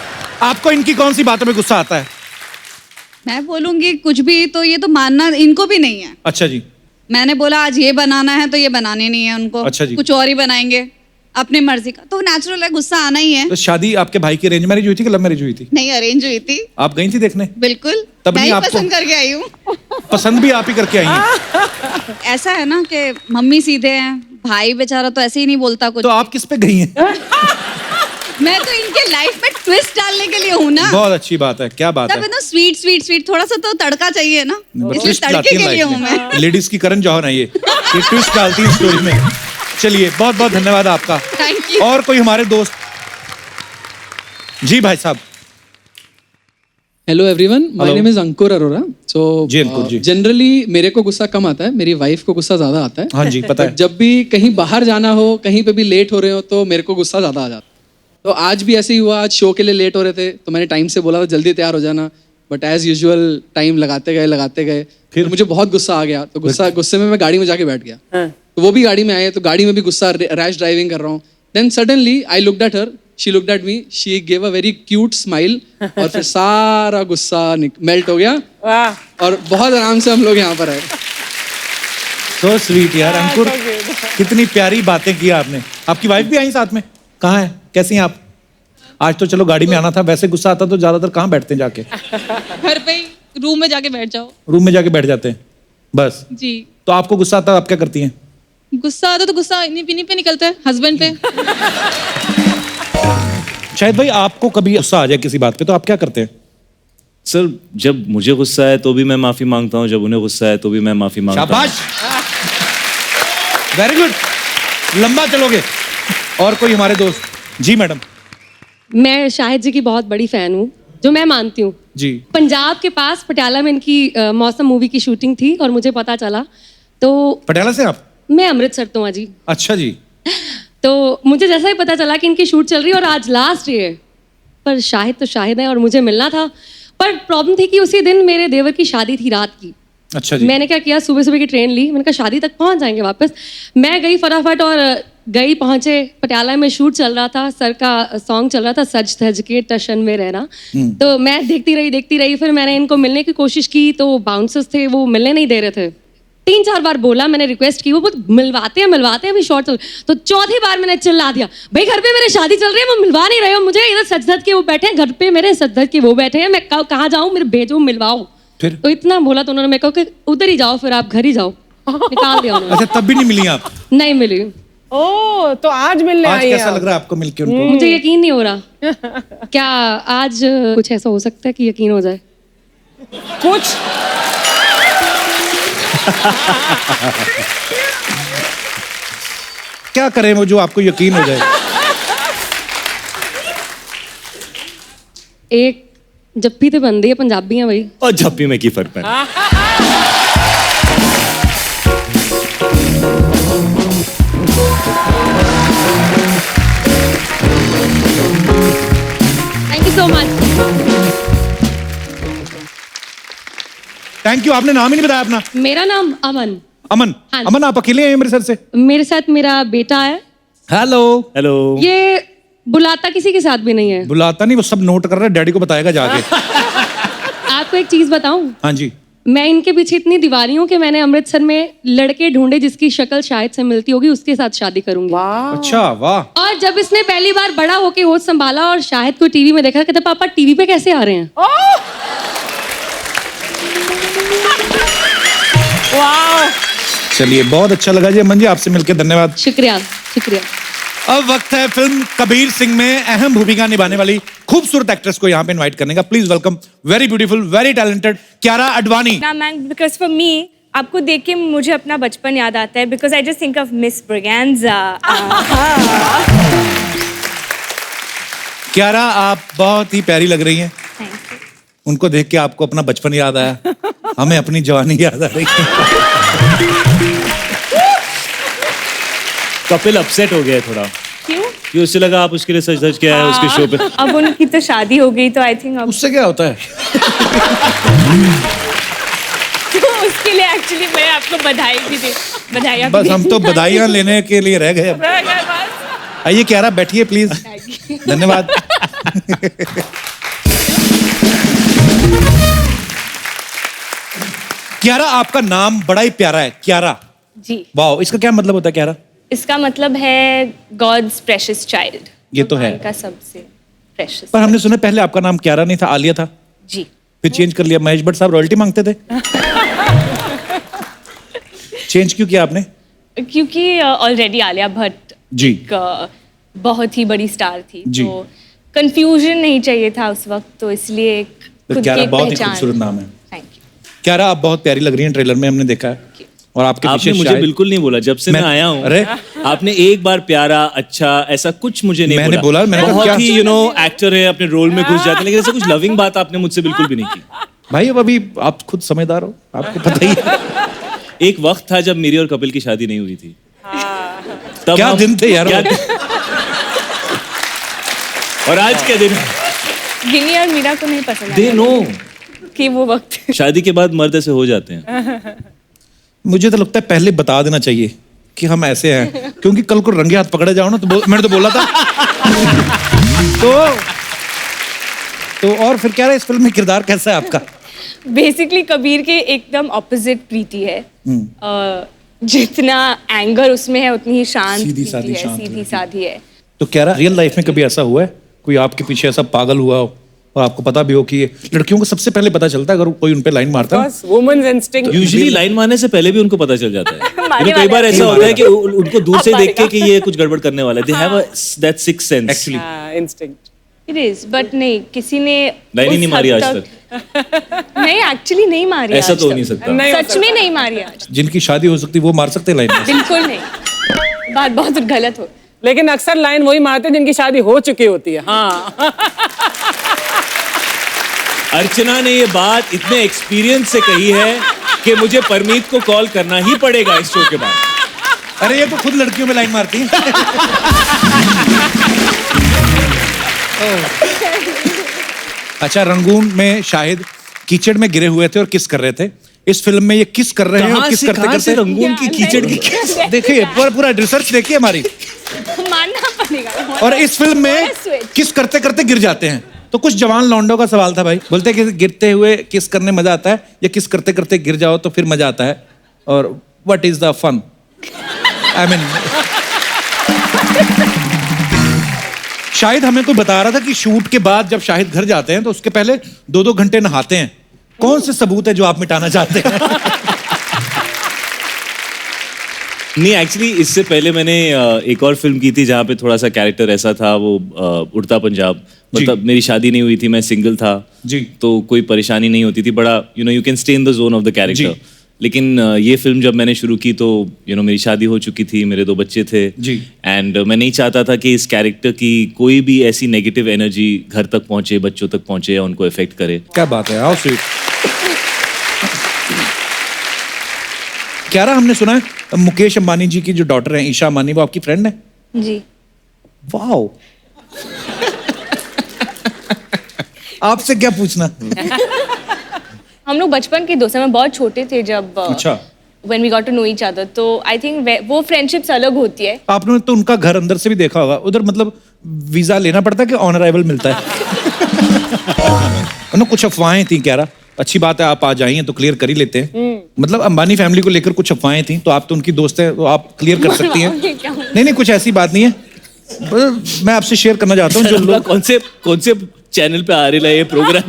आपको इनकी कौन सी बातों पे गुस्सा आता है?
मैं बोलूंगी कुछ भी तो ये तो मानना इनको भी नहीं है।
अच्छा जी।
मैंने बोला आज ये बनाना है तो ये बनाने नहीं है उनको।
अच्छा जी।
कुछ और ही बनाएंगे अपनी मर्जी का, तो नेचुरल है, गुस्सा आना ही है।
तो शादी आपके भाई की अरेंज मैरिज हुई थी कि लव मैरिज हुई थी?
नहीं, अरेंज हुई थी।
आप गई थी देखने?
बिल्कुल,
तब
मैं
नहीं
ही
आपको-
पसंद करके आई हूँ।
पसंद भी आप ही करके आई हैं?
ऐसा है ना कि मम्मी सीधे हैं, भाई बेचारा तो ऐसे ही नहीं बोलता कुछ।
तो आप किस पे गई हैं?
मैं तो इनके लाइफ में ट्विस्ट डालने के लिए हूँ ना।
बहुत अच्छी बात है, क्या बात
तब
है।
है ना, स्वीट स्वीट स्वीट, थोड़ा सा तो तड़का चाहिए ना, इसलिए
ट्विस्ट
तड़के
लाती
के
हैं
लिए हूँ
लाइफ
मैं।
में। लेडीज की करण जौहर है ये ट्विस्ट डालती है स्टोरी में। चलिए, बहुत बहुत धन्यवाद आपका।
Thank you.
और कोई हमारे दोस्त? जी भाई साहब।
Hello everyone, my name is Ankur Arora. So
जी, अंकुर जी.
जनरली मेरे को गुस्सा कम आता है, मेरी वाइफ को गुस्सा ज्यादा आता है.
हाँ जी, पता है.
But जब भी कहीं बाहर जाना हो, कहीं पे भी लेट हो रहे हो, तो मेरे को गुस्सा ज्यादा आ जाता है. तो आज भी ऐसे ही हुआ. आज शो के लिए लेट हो रहे थे, तो मैंने टाइम से बोला था जल्दी तैयार हो जाना, बट एज यूजुअल टाइम लगाते गए. फिर मुझे बहुत गुस्सा आ गया, तो गुस्से में मैं गाड़ी में जाके बैठ गया. तो वो भी गाड़ी में आए, तो गाड़ी में भी गुस्सा, रैश ड्राइविंग कर रहा हूँ. Then suddenly I looked at her, she looked at me, she gave a very cute smile, और फिर सारा गुस्सा मेल्ट हो गया. और बहुत आराम से हम लोग यहाँ पर आए.
सो स्वीट यार अंकुर, कितनी प्यारी बातें की आपने. आपकी वाइफ भी आई साथ में? कहाँ है, कैसी हैं आप? आज तो चलो गाड़ी में आना था, वैसे गुस्सा आता तो ज्यादातर कहाँ बैठते हैं जाके?
घर पे ही रूम में जाके बैठ जाओ.
रूम में जाके बैठ जाते हैं बस.
जी.
तो आपको गुस्सा आता है, आप क्या करती हैं?
गुस्सा आता तो गुस्सा इन्हीं पे निकलता है, हस्बैंड पे.
शायद भाई आपको कभी गुस्सा आ जाए किसी बात पे, तो आप क्या करते हैं?
सर जब मुझे गुस्सा है तो भी मैं माफी मांगता हूँ, जब उन्हें गुस्सा है तो भी मैं माफी मांगता हूँ.
शाबाश, वेरी गुड, लंबा चलोगे. और कोई हमारे दोस्त? जी मैडम.
मैं शाहिद जी की बहुत बड़ी फैन हूँ, जो मैं मानती हूँ.
जी.
पंजाब के पास पटियाला में इनकी मौसम मूवी की शूटिंग थी और मुझे पता चला. तो
पटियाला से आप?
मैं अमृतसर तो हूँ जी.
अच्छा जी.
तो मुझे जैसा ही पता चला कि इनकी शूट चल रही है और आज लास्ट डे है, पर शाहिद तो शाहिद है और मुझे मिलना था. पर प्रॉब्लम थी कि उसी दिन मेरे देवर की शादी थी रात की.
अच्छा जी.
मैंने क्या किया, सुबह सुबह की ट्रेन ली, मैंने कहा शादी तक पहुंच जाएंगे वापस. मैं गई फटाफट और गई, पहुंचे पटियाला में, शूट चल रहा था, सर का सॉन्ग चल रहा था, सज धज के टशन में रहना. तो मैं देखती रही. फिर मैंने इनको मिलने की कोशिश की, तो बाउंसर्स थे, वो मिलने नहीं दे रहे थे. 3-4 बार बोला, मैंने रिक्वेस्ट की, वो मिलवाते हैं अभी शॉर्ट. तो चौथी बार मैंने चिल्ला दिया, भाई घर पे मेरे शादी चल रही है, वो मिलवा नहीं रहे हो मुझे. इधर सज धज के वो बैठे हैं, घर पे मेरे सज धज के वो बैठे हैं, मैं कहाँ जाऊँ, मेरे भेजो मिलवाओ.
फिर
तो इतना बोला तो उन्होंने, मैं कहा कि उधर ही जाओ, फिर आप घर ही जाओ. निकाल दिया उन्होंने.
अच्छा, तब भी नहीं मिली आप?
नहीं मिली.
ओ, तो आज मिलने
आज
आई
कैसा
हैं
लग रहा है आपको मिलके उनको?
मुझे यकीन नहीं हो रहा. क्या आज कुछ ऐसा हो सकता है कि यकीन हो जाए?
कुछ
क्या करें वो जो आपको यकीन हो जाए?
एक जप्पी तो बनती है, पंजाबी है भाई.
और जप्पी में की फर्क है?
Thank you so much.
Thank you. आपने नाम ही नहीं बताया अपना.
मेरा नाम अमन.
अमन.
हाँ जी.
अमन, आप अकेले हैं अमृतसर से?
मेरे साथ मेरा बेटा है.
हेलो.
हेलो.
ये बुलाता किसी के साथ भी नहीं है.
बुलाता नहीं, वो सब नोट कर रहा है, डैडी को बताएगा जाके.
आपको एक चीज बताऊं?
हाँ जी.
मैं इनके पीछे इतनी दीवानी हूँ कि मैंने अमृतसर में लड़के ढूंढे जिसकी शक्ल शायद से मिलती होगी, उसके साथ शादी करूंगी.
अच्छा, वाह.
और जब इसने पहली बार बड़ा होके होश संभाला और शाहिद को टीवी में देखा, कहता पापा टीवी पे कैसे आ रहे हैं?
चलिए, बहुत अच्छा लगा जी अमन जी आपसे मिलकर, धन्यवाद.
शुक्रिया.
अब वक्त है फिल्म कबीर सिंह में अहम भूमिका निभाने वाली खूबसूरत एक्ट्रेस को यहाँ पे इनवाइट करने का. Please welcome very beautiful, very talented Kiara Advani.
Because for me, आपको देख के मुझे अपना बचपन याद आता है, because I just think of miss Braganza.
Kiara, आप बहुत ही प्यारी लग रही हैं. उनको देख के आपको अपना बचपन याद आया, हमें अपनी जवानी याद आ रही है.
कपिल अपसेट हो गया थोड़ा.
क्यों?
कि उससे लगा आप उसके लिए सच धज के आए उसके शो पे.
अब उनकी तो शादी हो गई, तो आई थिंक अब
उससे क्या होता है?
तो उसके लिए एक्चुअली मैं आपको बधाई भी दी. बधाई
बस हम तो बधाइयां लेने के लिए रह गए. आइए कियारा, बैठिए प्लीज. धन्यवाद. कियारा, आपका नाम बड़ा ही प्यारा है, कियारा.
जी.
वाह, इसका क्या मतलब होता है कियारा?
इसका मतलब है गॉड्स प्रेशियस चाइल्ड.
ये तो है.
का सबसे प्रेशियस.
पर हमने सुना पहले आपका नाम कियारा नहीं था, आलिया था.
जी.
फिर चेंज कर लिया. महेश भट्ट साहब रॉयल्टी मांगते थे. चेंज क्यों किया आपने?
क्योंकि ऑलरेडी आलिया भट्ट
जी
बहुत ही बड़ी स्टार थी,
जी.
तो कंफ्यूजन नहीं चाहिए था उस वक्त, तो इसलिए खुद की
कियारा
एक
बहुत ही
पहचान.
खूबसूरत नाम है.
Thank you.
कियारा, आप बहुत प्यारी लग रही हैं ट्रेलर में, हमने देखा है. और आपके
आपने
पीछे
मुझे
शायद
बिल्कुल नहीं बोला जब से मैं आया हूँ।
अरे
आपने एक बार प्यारा अच्छा ऐसा कुछ मुझे नहीं
मैंने बोला, मैंने कहा
बहुत
क्या?
ही एक्टर है, अपने रोल में घुस जाते हैं, लेकिन ऐसा कुछ लविंग बात आपने मुझसे बिल्कुल भी नहीं की।
भाई अब अभी आप खुद समझदार हो, आपको पता ही है।
एक वक्त था जब मेरी और कपिल की शादी नहीं हुई थी। तब
क्या दिन थे यार वो?
और आज क्या दिन
गिनी और मीरा को नहीं पसंद
दे नो
कि वो वक्त
शादी के बाद मर्द ऐसे हो जाते हैं।
मुझे तो लगता है पहले बता देना चाहिए कि हम ऐसे हैं, क्योंकि कल को रंगे हाथ पकड़े जाओ ना तो मैंने तो बोला था। तो और फिर क्या रहा, इस फिल्म में किरदार कैसा है आपका?
बेसिकली कबीर के एकदम ऑपोजिट प्रीति है। जितना एंगर उसमें है उतनी ही शांत
सीधी
प्रीति
सादी
है,
शांत
सीधी सादी है।
तो कह रहा रियल लाइफ में कभी ऐसा हुआ है कोई आपके पीछे ऐसा पागल हुआ हो और आपको पता भी हो कि ये लड़कियों को सबसे पहले पता चलता है अगर कोई उन पे लाइन मारता है?
वुमेन्स इंस्टिंक्ट
यूजुअली लाइन मारने से पहले भी उनको पता चल जाता है।
मारने
कई बार
वाले
ऐसा होता है कि उनको दूर से
अब
देख के
मारेगा।
कि ये कुछ गड़बड़ करने वाला है। They have that sixth sense
actually.
Instinct.
It is but नहीं किसी ने
लाइन ही
उस
नहीं मारी
हद
आज तक।
नहीं एक्चुअली नहीं मारी
ऐसा
आज
तो हो
तक।
नहीं सकता।
सच में नहीं मारी आज,
जिनकी शादी हो सकती है वो मार सकते हैं लाइन में?
बिल्कुल नहीं। बात बहुत गलत हो।
लेकिन अक्सर लाइन वही मारते हैं जिनकी शादी हो चुकी होती है। हाँ।
अर्चना ने ये बात इतने एक्सपीरियंस से कही है कि मुझे परमीत को कॉल करना ही पड़ेगा इस शो के बाद।
अरे ये तो खुद लड़कियों में लाइन मारती है। अच्छा, रंगून में शाहिद कीचड़ में गिरे हुए थे और किस कर रहे थे। इस फिल्म में ये किस कर रहे हैं और किस करते करते
रंगून की कीचड़ की
देखिए पूरा रिसर्च देखिए हमारी।
मानना पड़ेगा।
और इस फिल्म में किस करते करते गिर जाते हैं। तो कुछ जवान लौंडों का सवाल था भाई, बोलते हैं कि गिरते हुए किस करने मजा आता है या किस करते करते गिर जाओ तो फिर मजा आता है, और what is the fun? I mean Shahid हमें कोई बता रहा था कि शूट के बाद जब शाहिद घर जाते हैं तो उसके पहले 2-2 घंटे नहाते हैं। कौन से सबूत है जो आप मिटाना चाहते हैं?
नहीं, एक्चुअली इससे पहले मैंने एक और फिल्म की थी जहाँ पे थोड़ा सा कैरेक्टर ऐसा था, वो उड़ता पंजाब। मतलब मेरी शादी नहीं हुई थी, मैं सिंगल था
जी,
तो कोई परेशानी नहीं होती थी। बड़ा you can stay in the zone of the character. लेकिन ये फिल्म जब मैंने शुरू की तो मेरी शादी हो चुकी थी, मेरे 2 बच्चे थे
जी,
एंड मैं नहीं चाहता था कि इस कैरेक्टर की कोई भी ऐसी नेगेटिव एनर्जी घर तक पहुंचे, बच्चों तक पहुंचे या उनको इफेक्ट करे।
क्या बात है, हाउ स्वीट। क्या रहा, हमने सुना है मुकेश अंबानी जी की जो डॉटर है ईशा अंबानी, वो आपकी फ्रेंड है?
जी।
वाओ। आपसे क्या पूछना?
हम लोग बचपन के दोस्त हैं, मैं बहुत छोटे थे जब
अच्छा।
when we got to know each other, तो I think वो फ्रेंडशिप्स अलग होती है।
आपने तो उनका घर अंदर से भी देखा होगा, उधर मतलब वीजा लेना पड़ता है कि ऑन अराइवल मिलता है? ना कुछ अफवाहें थी, कह रहा अच्छी बात है आप आ जाइए तो क्लियर कर ही लेते हैं। मतलब अंबानी फैमिली को लेकर कुछ अफवाहें थी, तो आप तो उनकी दोस्त है तो आप क्लियर कर सकती हैं। नहीं कुछ ऐसी बात नहीं है, मैं आपसे शेयर करना चाहता हूँ जो लोग
कौन से चैनल पे आ रहा है ये प्रोग्राम?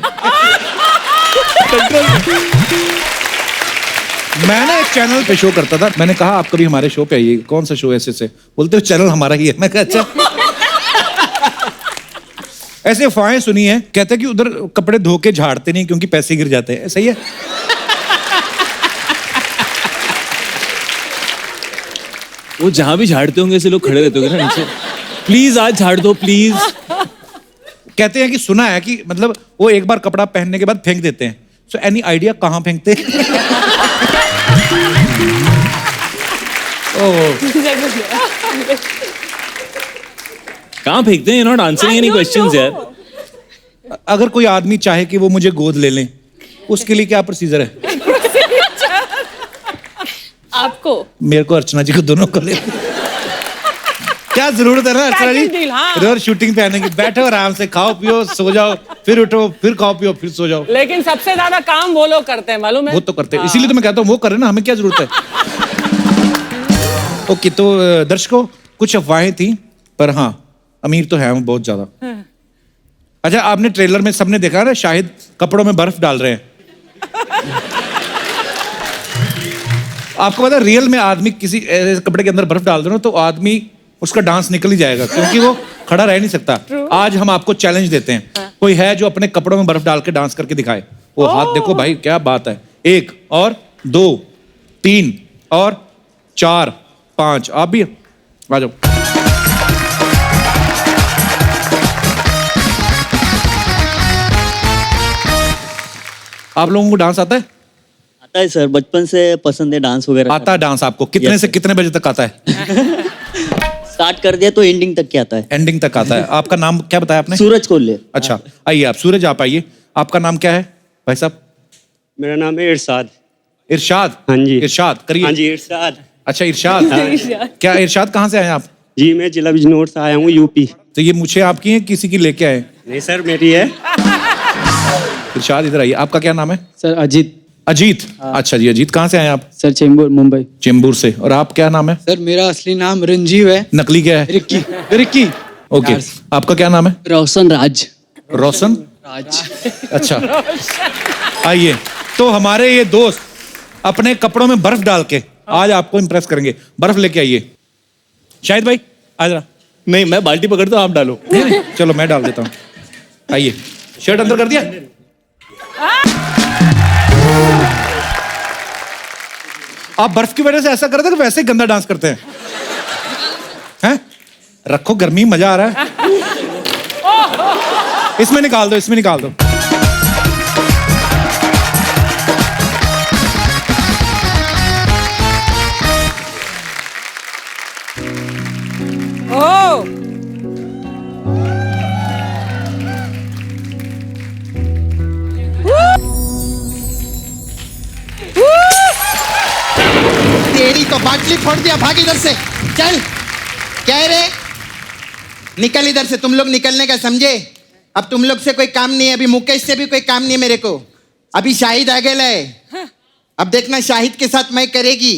मैं ना एक चैनल पे शो करता था, मैंने कहा आप कभी हमारे शो पे आइए। कौन सा शो? ऐसे बोलते हो चैनल हमारा ही है। मैं कहा अच्छा। ऐसे अफवाहें सुनी है, कहते हैं कि उधर कपड़े धो के झाड़ते नहीं क्योंकि पैसे गिर जाते हैं, सही है?
वो जहां भी झाड़ते होंगे ऐसे लोग खड़े रहते होंगे ना नीचे, प्लीज आज झाड़ दो प्लीज।
कहते हैं कि सुना है कि मतलब वो एक बार कपड़ा पहनने के बाद फेंक देते हैं। सो एनी आइडिया कहाँ फेंकते हैं?
कहाँ फेंकते हैं? नॉट आंसरिंग एनी क्वेश्चंस यार।
अगर कोई आदमी चाहे कि वो मुझे गोद ले लें, उसके लिए क्या प्रोसीजर है?
आपको,
मेरे को, अर्चना जी को, दोनों को ले। क्या जरूरत है ना अर्चना जी, रोज शूटिंग पे आने की? बैठो आराम से, खाओ पियो सो जाओ, फिर उठो, फिर खाओ पियो, फिर सो जाओ।
लेकिन सबसे ज्यादा काम वो लोग करते हैं, मालूम है?
वो तो करते हैं, इसीलिए तो मैं कहता हूँ वो करें ना, हमें क्या जरूरत है? ओके, तो दर्शकों कुछ अफवाहें थी, पर हाँ अमीर तो है हम बहुत ज्यादा। अच्छा, आपने ट्रेलर में सबने देखा ना शाहिद कपड़ों में बर्फ डाल रहे हैं। आपको पता है रियल में आदमी किसी कपड़े के अंदर बर्फ डाल दो ना तो आदमी उसका डांस निकल ही जाएगा, क्योंकि वो खड़ा रह नहीं सकता। आज हम आपको चैलेंज देते हैं, कोई है जो अपने कपड़ों में बर्फ डाल के डांस करके दिखाए? वो हाथ देखो भाई, क्या बात है। 1 और 2 3 और 4 5 आप भी आ जाओ। आप लोगों को डांस आता है?
आता है सर, बचपन से पसंद है डांस वगैरह।
आता है डांस आपको? कितने से कितने बजे तक आता है?
स्टार्ट कर दिया तो एंडिंग तक क्या आता है?
एंडिंग तक आता है। आपका नाम क्या बताया आपने?
सूरज कोल्ले।
अच्छा, आइए आप सूरज, आप आइए। आपका नाम क्या है भाई साहब?
मेरा नाम है इरशाद।
इरशाद?
हाँ जी।
इरशाद करिए।
हाँ जी, इरशाद।
अच्छा इरशाद। क्या इरशाद कहाँ से आए आप?
जी मैं जिला बिजनौर से आया हूँ, यूपी।
तो ये मुझे आपकी है, किसी की लेके आए?
नहीं सर, मेरी है।
इरशाद इधर आइए। आपका क्या नाम है?
सर अजीत।
अजीत? अच्छा जी, अजीत कहाँ से आए आप?
सर चेंबूर, मुंबई।
चेंबूर से। और आप क्या नाम है?
सर मेरा असली नाम रंजीव है।
नकली क्या है?
रिक्की। रिक्की।
ओके, आपका क्या नाम है?
रोशन राज।
रोशन
राज।
अच्छा, आइए। तो हमारे ये दोस्त अपने कपड़ों में बर्फ डाल के आज आपको इम्प्रेस करेंगे। बर्फ लेके आइए। शाहिद भाई आ जरा।
नहीं, मैं बाल्टी पकड़ता हूँ, आप डालो।
नहीं, चलो मैं डाल देता हूँ। आइए। शर्ट अंदर कर दिया? आप बर्फ की वजह से ऐसा करते हैं कि वैसे ही गंदा डांस करते हैं? हैं? रखो गर्मी, मजा आ रहा है। इसमें निकाल दो, इसमें निकाल दो।
ओह
तेरी तो बाटली फोड़ दिया, भाग इधर से। चल, क्या है रे? निकल इधर से। तुम लोग निकलने का समझे? अब तुम लोग से कोई काम नहीं है। अभी मुकेश से भी कोई काम नहीं है मेरे को। अभी शाहिद आ गया है। अब देखना शाहिद के साथ मैं करेगी।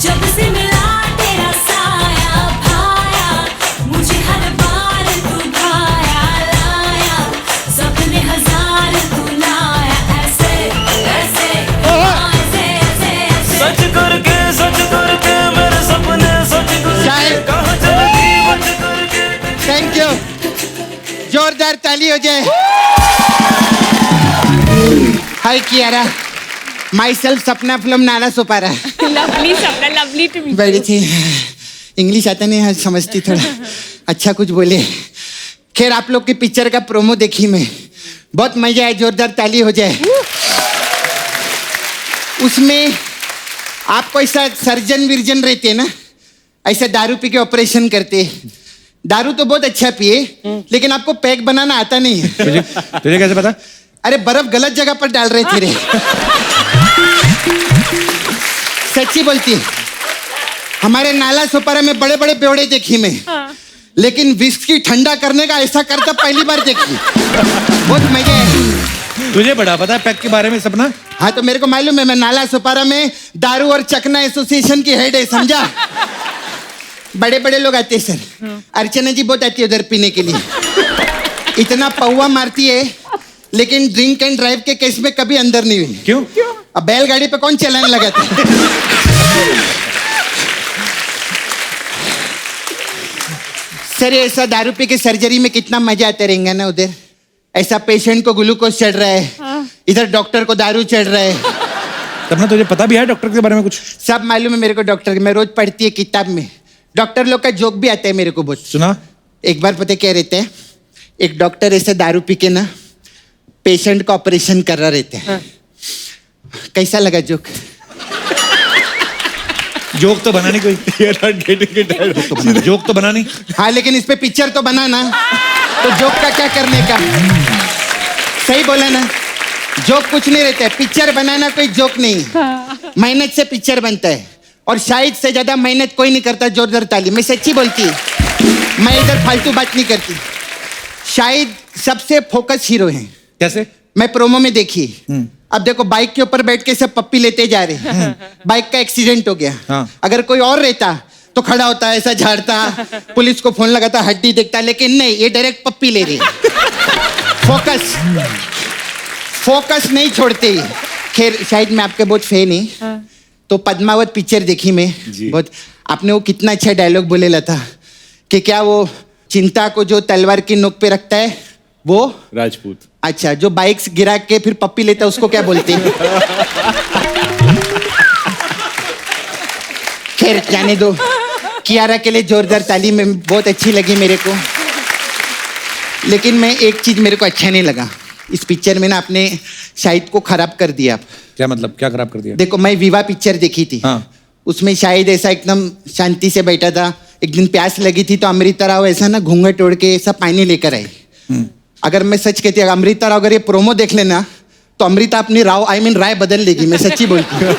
जब से मिला तेरा साया भाया, मुझे हर बार तू भाया लाया, सपने हजार तू लाया, ऐसे ऐसे ऐसे ऐसे सच करके मेरे सपने सच करके कहाँ चली बच करके।
Thank you. जोरदार ताली हो जाए। हाय कियारा, माई सेल्फ सपना फिल्म नाला सोपारा।
लवली सपना, लवली टू मीट
बड़ी थी। इंग्लिश आता नहीं है, समझती थोड़ा। अच्छा कुछ बोले। खैर, आप लोग की पिक्चर का प्रोमो देखी मैं, बहुत मजा आया। जोरदार ताली हो जाए। उसमें आपको ऐसा सर्जन विर्जन रहते हैं ना, ऐसा दारू पी के ऑपरेशन करते। दारू तो बहुत अच्छा पिए, लेकिन आपको पैक बनाना आता नहीं है।
तुझे कैसे पता?
अरे बर्फ गलत जगह पर डाल रहे थे रे। सच्ची बोलती है। हमारे नाला सोपारा में बड़े बड़े बेवड़े देखी मैं, लेकिन विस्की ठंडा करने का ऐसा करता पहली बार देखी। बहुत मजा है।
तुझे बड़ा पता है पैक के बारे में सपना?
हाँ तो मेरे को मालूम है। मैं नाला सोपारा में दारू और चकना एसोसिएशन की हेड है, समझा? बड़े बड़े लोग आते हैं सर। अर्चना जी बहुत आती है उधर पीने के लिए। इतना पौवा मारती है, लेकिन ड्रिंक एंड ड्राइव के केस में कभी अंदर नहीं हुई।
क्यों?
अब बैलगाड़ी पे कौन चलाने लगा था? सर ऐसा दारू पी के सर्जरी में कितना मजा आता रहेगा ना उधर। ऐसा पेशेंट को ग्लूकोज चढ़ रहा है, इधर डॉक्टर को दारू चढ़ रहा है।
तब ना तुझे पता भी है डॉक्टर के बारे में कुछ?
सब मालूम है मेरे को डॉक्टर के। मैं रोज पढ़ती है किताब में। डॉक्टर लोग का जोक भी आता है मेरे को बहुत।
सुना?
एक बार पता क्या रहते हैं, एक डॉक्टर ऐसे दारू पी के ना पेशेंट का ऑपरेशन कर रहा रहते हैं। कैसा लगा जोक?
जोक तो बना नहीं कोई। जोक तो बना नहीं।
हाँ लेकिन इस पे पिक्चर तो बना ना, तो जोक का क्या करने का? सही बोला ना? जोक कुछ नहीं रहता है, पिक्चर बनाना कोई जोक नहीं। मेहनत से पिक्चर बनता है, और शाहिद से ज्यादा मेहनत कोई नहीं करता। जोरदार ताली। मैं सच्ची बोलती, मैं इधर फालतू बात नहीं करती। शाहिद सबसे फोकस हीरो हैं।
कैसे?
मैं प्रोमो में देखी। अब देखो बाइक के ऊपर बैठ के सब पप्पी लेते जा रहे हैं। बाइक का एक्सीडेंट हो गया।
हाँ।
अगर कोई और रहता तो खड़ा होता, ऐसा झाड़ता, पुलिस को फोन लगाता, हड्डी देखता, लेकिन नहीं, ये डायरेक्ट पप्पी ले रही है। फोकस नहीं छोड़ते ही। खैर, शायद मैं आपके बहुत फैन ही। तो पद्मावत पिक्चर देखी मैं बहुत। आपने वो कितना अच्छा डायलॉग बोलेला था कि क्या वो चिंता को जो तलवार की नोक पे रखता है वो
राजपूत।
अच्छा, जो बाइक्स गिरा के फिर पप्पी लेता है उसको क्या बोलते हैं? खैर, जाने दो। कियारा के लिए जोरदार ताली में बहुत अच्छी लगी मेरे को। लेकिन मैं एक चीज मेरे को अच्छा नहीं लगा इस पिक्चर में ना, आपने शाहिद को खराब कर दिया।
क्या मतलब? क्या खराब कर दिया?
देखो, मैं विवाह पिक्चर देखी थी।
हाँ।
उसमें शाहिद ऐसा एकदम शांति से बैठा था। एक दिन प्यास लगी थी तो अमृता राव ऐसा ना घूंघट ओढ़ के ऐसा पानी लेकर आई। अगर मैं सच कहती, अगर अमृता राव अगर ये प्रोमो देख लेना तो अमृता अपनी राव राय बदल लेगी। मैं सच्ची बोलती हूँ।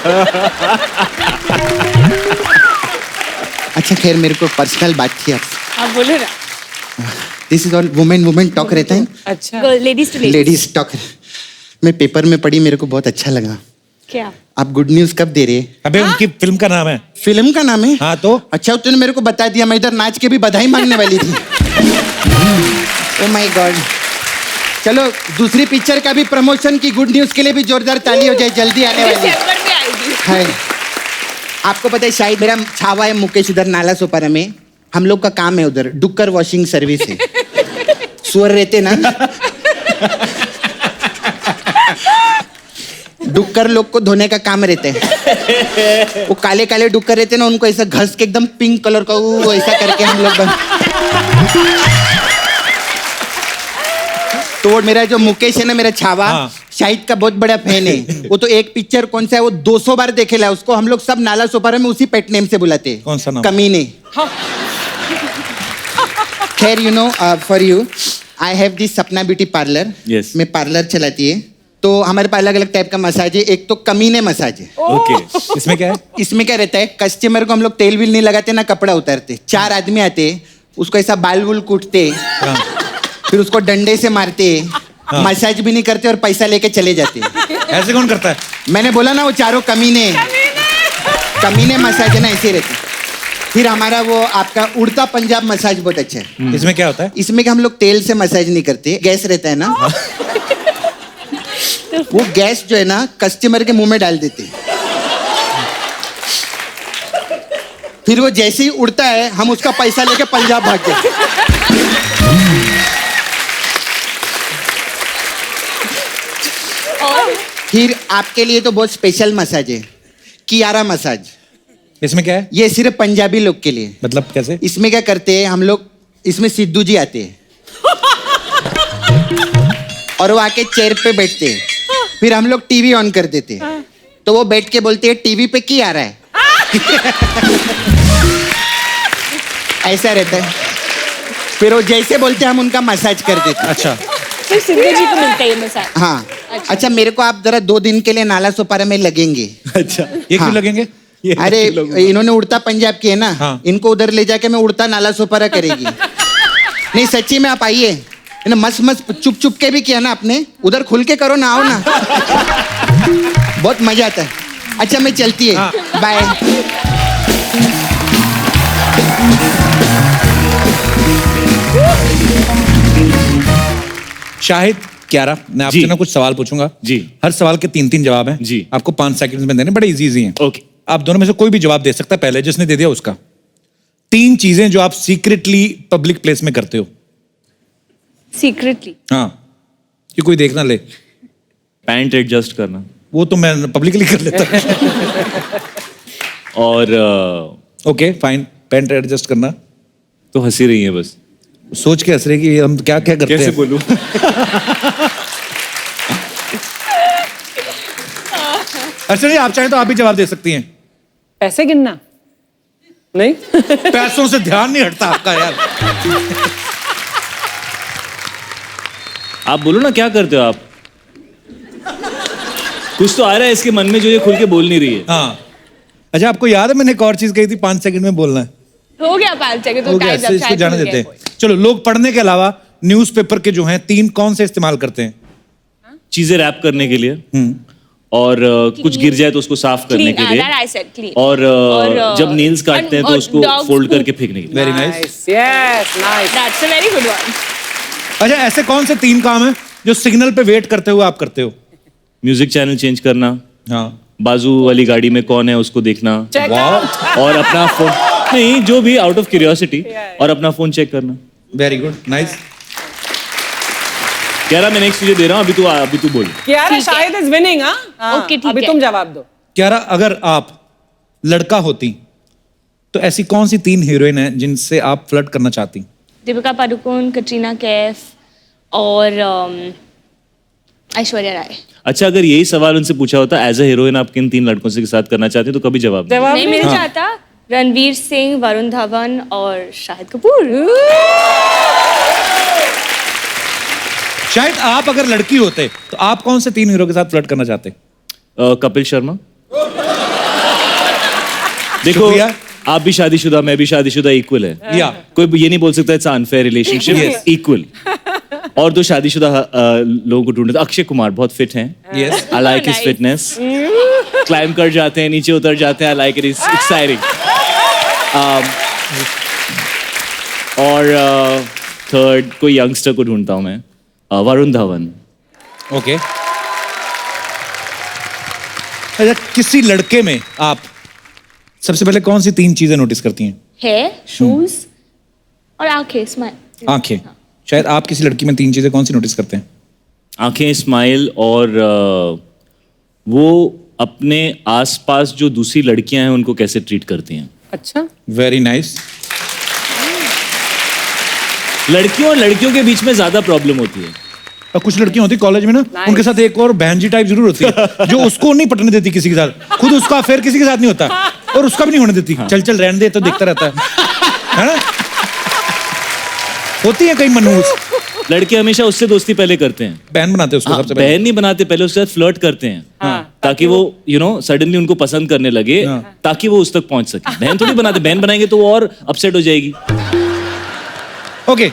अच्छा, खैर, मेरे को पर्सनल बात थी आपसे।
आप बोले ना।
This is all women talk रहता है।
अच्छा,
लेडीज टू
लेडीज टॉक। मैं पेपर में पढ़ी, मेरे को बहुत अच्छा लगा।
क्या?
आप गुड न्यूज कब दे रहे हैं?
अबे, उनकी फिल्म का नाम है।
फिल्म का नाम है?
हाँ तो
अच्छा, तूने मेरे को बता दिया। मैं इधर नाच के भी बधाई मांगने वाली थी। Oh my God. चलो, दूसरी पिक्चर का भी प्रमोशन की गुड न्यूज के लिए भी जोरदार ताली हो जाए। जल्दी आने वाली
दिसंबर में आएगी।
है। आपको पता है, शायद मेरा छावा है मुकेश उधर नाला सोपारा में। हम लोग का काम है उधर, डुक्कर वॉशिंग सर्विस है। सुअर रहते ना, डुक्कर लोग को धोने का काम रहता है। वो काले काले डुक्कर रहते ना, उनको ऐसा घस के एकदम पिंक कलर का वो ऐसा करके हम लोग तो वो मेरा जो मुकेश है ना, मेरा छावा, शाहिद का बहुत बड़ा फैन है। वो तो एक पिक्चर कौन सा है वो 200 बार देखेला। उसको हम लोग सब नाला सोपारा में उसी पेट नेम से बुलाते हैं।
कौन सा नाम?
कमीने। खैर, you know, for you I have this सपना ब्यूटी पार्लर। मैं पार्लर चलाती है। तो हमारे पास अलग अलग टाइप का मसाज है। एक तो कमीने मसाज है।
ओके। इसमें क्या है?
इसमें क्या रहता है, कस्टमर को हम लोग तेल विल नहीं लगाते ना, कपड़ा उतारते। 4 आदमी आते, उसको ऐसा बाल वुल कूटते, फिर उसको डंडे से मारते, मसाज भी नहीं करते और पैसा लेके चले जाते।
ऐसे कौन करता है?
मैंने बोला ना, वो चारों कमीने मसाज है ना, ऐसे रहते। फिर हमारा वो आपका उड़ता पंजाब मसाज बहुत अच्छा है।
इसमें क्या होता है?
इसमें कि हम लोग तेल से मसाज नहीं करते, गैस रहता है ना। वो गैस जो है ना, कस्टमर के मुंह में डाल देते। फिर वो जैसे ही उड़ता है, हम उसका पैसा लेके पंजाब भाग जाते। फिर आपके लिए तो बहुत स्पेशल मसाज है, कियारा मसाज।
इसमें क्या है?
ये सिर्फ पंजाबी लोग के लिए।
मतलब कैसे?
इसमें क्या करते हैं हम लोग, इसमें सिद्धू जी आते हैं और वो आके चेयर पे बैठते हैं। फिर हम लोग टीवी ऑन कर देते हैं, तो वो बैठ के बोलते हैं टीवी पे की आ रहा है। ऐसा रहता है। फिर वो जैसे बोलते हैं हम उनका मसाज कर देते हैं।
अच्छा,
फिर सिद्धू जी को मिलता है ये मसाज।
हाँ। अच्छा, मेरे को आप जरा 2 दिन के लिए नाला सोपारा में लगेंगे।
अच्छा, ये क्यों लगेंगे?
अरे, इन्होंने उड़ता पंजाब की है ना। हाँ। इनको उधर ले जाके मैं उड़ता नाला सोपारा करेगी। नहीं, सच्ची में आप आइए। मस्त मस्त चुप चुप के भी किया ना आपने, उधर खुल के करो ना, आओ ना। बहुत मजा आता है। अच्छा, मैं चलती है। बाय।
शाहिद, कियारा, मैं आपसे ना कुछ सवाल पूछूंगा जी। हर सवाल के 3-3 जवाब हैं जी। आपको 5 सेकंड में देने, बड़े इजी हैं। ओके। आप दोनों में से कोई भी जवाब दे सकता है, पहले जिसने दे दिया उसका। 3 चीजें जो आप सीक्रेटली पब्लिक प्लेस में करते हो।
सीक्रेटली?
हाँ, कि कोई देख ना ले।
पैंट एडजस्ट करना,
वो तो मैं पब्लिकली कर लेता हूँ।
और
ओके फाइन, पैंट एडजस्ट करना।
तो हंसी रही है बस,
सोच के हंस रहे कि हम क्या क्या करते हैं।
कैसे बोलूं?
अच्छा जी, आप चाहें तो आप भी जवाब दे सकती हैं।
पैसे गिनना? नहीं।
पैसों से ध्यान नहीं हटता आपका यार।
आप बोलो ना, क्या करते हो आप? कुछ तो आ रहा है इसके मन में जो ये खुल के बोल नहीं रही है।
हाँ। अच्छा, आपको याद है मैंने एक और चीज कही थी, 5 सेकंड में बोलना है।
हो गया 5 सेकंड तो
हो गया,
guys, अब
इसको
शायद
जाने
भूल
देते
गए
हैं। चलो, लोग पढ़ने के अलावा न्यूज़पेपर के जो हैं 3 कौन से इस्तेमाल करते हैं?
चीजें रैप करने के लिए और कुछ गिर जाए तो उसको साफ करने
Clean,
के लिए
that I said, clean.
और
और,
जब नेल्स काटते हैं तो
और
उसको
dog
फोल्ड
poop.
करके फेंकने के लिए।
Very nice.
Yes, nice.
That's a very good one.
अच्छा, ऐसे कौन से 3 काम हैं जो सिग्नल पे वेट करते हुए आप करते हो?
म्यूजिक चैनल चेंज करना,
हाँ,
बाजू वाली गाड़ी में कौन है उसको देखना,
Check out.
और अपना फोन नहीं जो भी आउट ऑफ क्यूरियोसिटी और अपना फोन चेक करना।
Very good, nice.
कह रहा मैं नेक्स्ट तुझे दे रहा हूँ, अभी तू बोल।
कियारा शायद इज विनिंग, हाँ?
Okay, ठीक
अभी
है।
तुम जवाब दो।
क्यारा, अगर आप लड़का होती तो ऐसी कौन सी 3 हीरोइन हैं जिनसे आप फ्लर्ट करना चाहती?
दीपिका पादुकोण, कटरीना कैफ और ऐश्वर्या राय।
अच्छा, अगर यही सवाल उनसे पूछा होता एज अ हीरोइन आप किन 3 लड़कों से साथ करना चाहते हैं तो कभी जवाब नहीं।
नहीं मेरे चाहता रणवीर सिंह, वरुण धवन और शाहिद कपूर।
शायद आप अगर लड़की होते तो आप कौन से 3 हीरो के साथ फ्लर्ट करना चाहते?
कपिल शर्मा। देखो
शुक्रिया।
आप भी शादीशुदा, मैं भी शादीशुदा, इक्वल है।
या
कोई ये नहीं बोल सकता इट्स अनफेयर रिलेशनशिप, इक्वल। और 2 शादीशुदा लोगों को ढूंढते, अक्षय कुमार बहुत फिट हैं,
Yes.
I like his fitness, climb कर जाते हैं, नीचे उतर जाते हैं, I like it, is exciting. और थर्ड कोई यंगस्टर को ढूंढता हूं मैं, वरुण धवन।
ओके। अच्छा, किसी लड़के में आप सबसे पहले कौन सी 3 चीजें नोटिस करती हैं?
हेयर, शूज और आंखें, स्माइल।
आंखें। शायद आप किसी लड़की में 3 चीजें कौन सी नोटिस करते हैं?
आंखें, स्माइल और वो अपने आसपास जो दूसरी लड़कियां हैं उनको कैसे ट्रीट करती हैं।
अच्छा,
वेरी नाइस।
लड़कियों और लड़कियों के बीच में ज्यादा प्रॉब्लम होती है।
और कुछ लड़कियां होती कॉलेज में ना, उनके साथ एक और बहन जी टाइप जरूर होती है जो उसको नहीं पटने देती किसी के साथ, खुद उसका अफेयर किसी के साथ नहीं होता और उसका भी नहीं होने देती। चल चल रहने दे, तो देखता रहता है ना? होती है कई मनहूस।
लड़के हमेशा उससे दोस्ती पहले करते हैं,
बहन बनाते हैं उसको सबसे पहले।
बहन नहीं बनाते, पहले उसके साथ फ्लर्ट करते हैं ताकि वो सडनली उनको पसंद करने लगे, ताकि वो उस तक पहुंच सके। बहन थोड़ी बनाते, बहन बनाएंगे तो वो और अपसेट हो जाएगी।
ओके।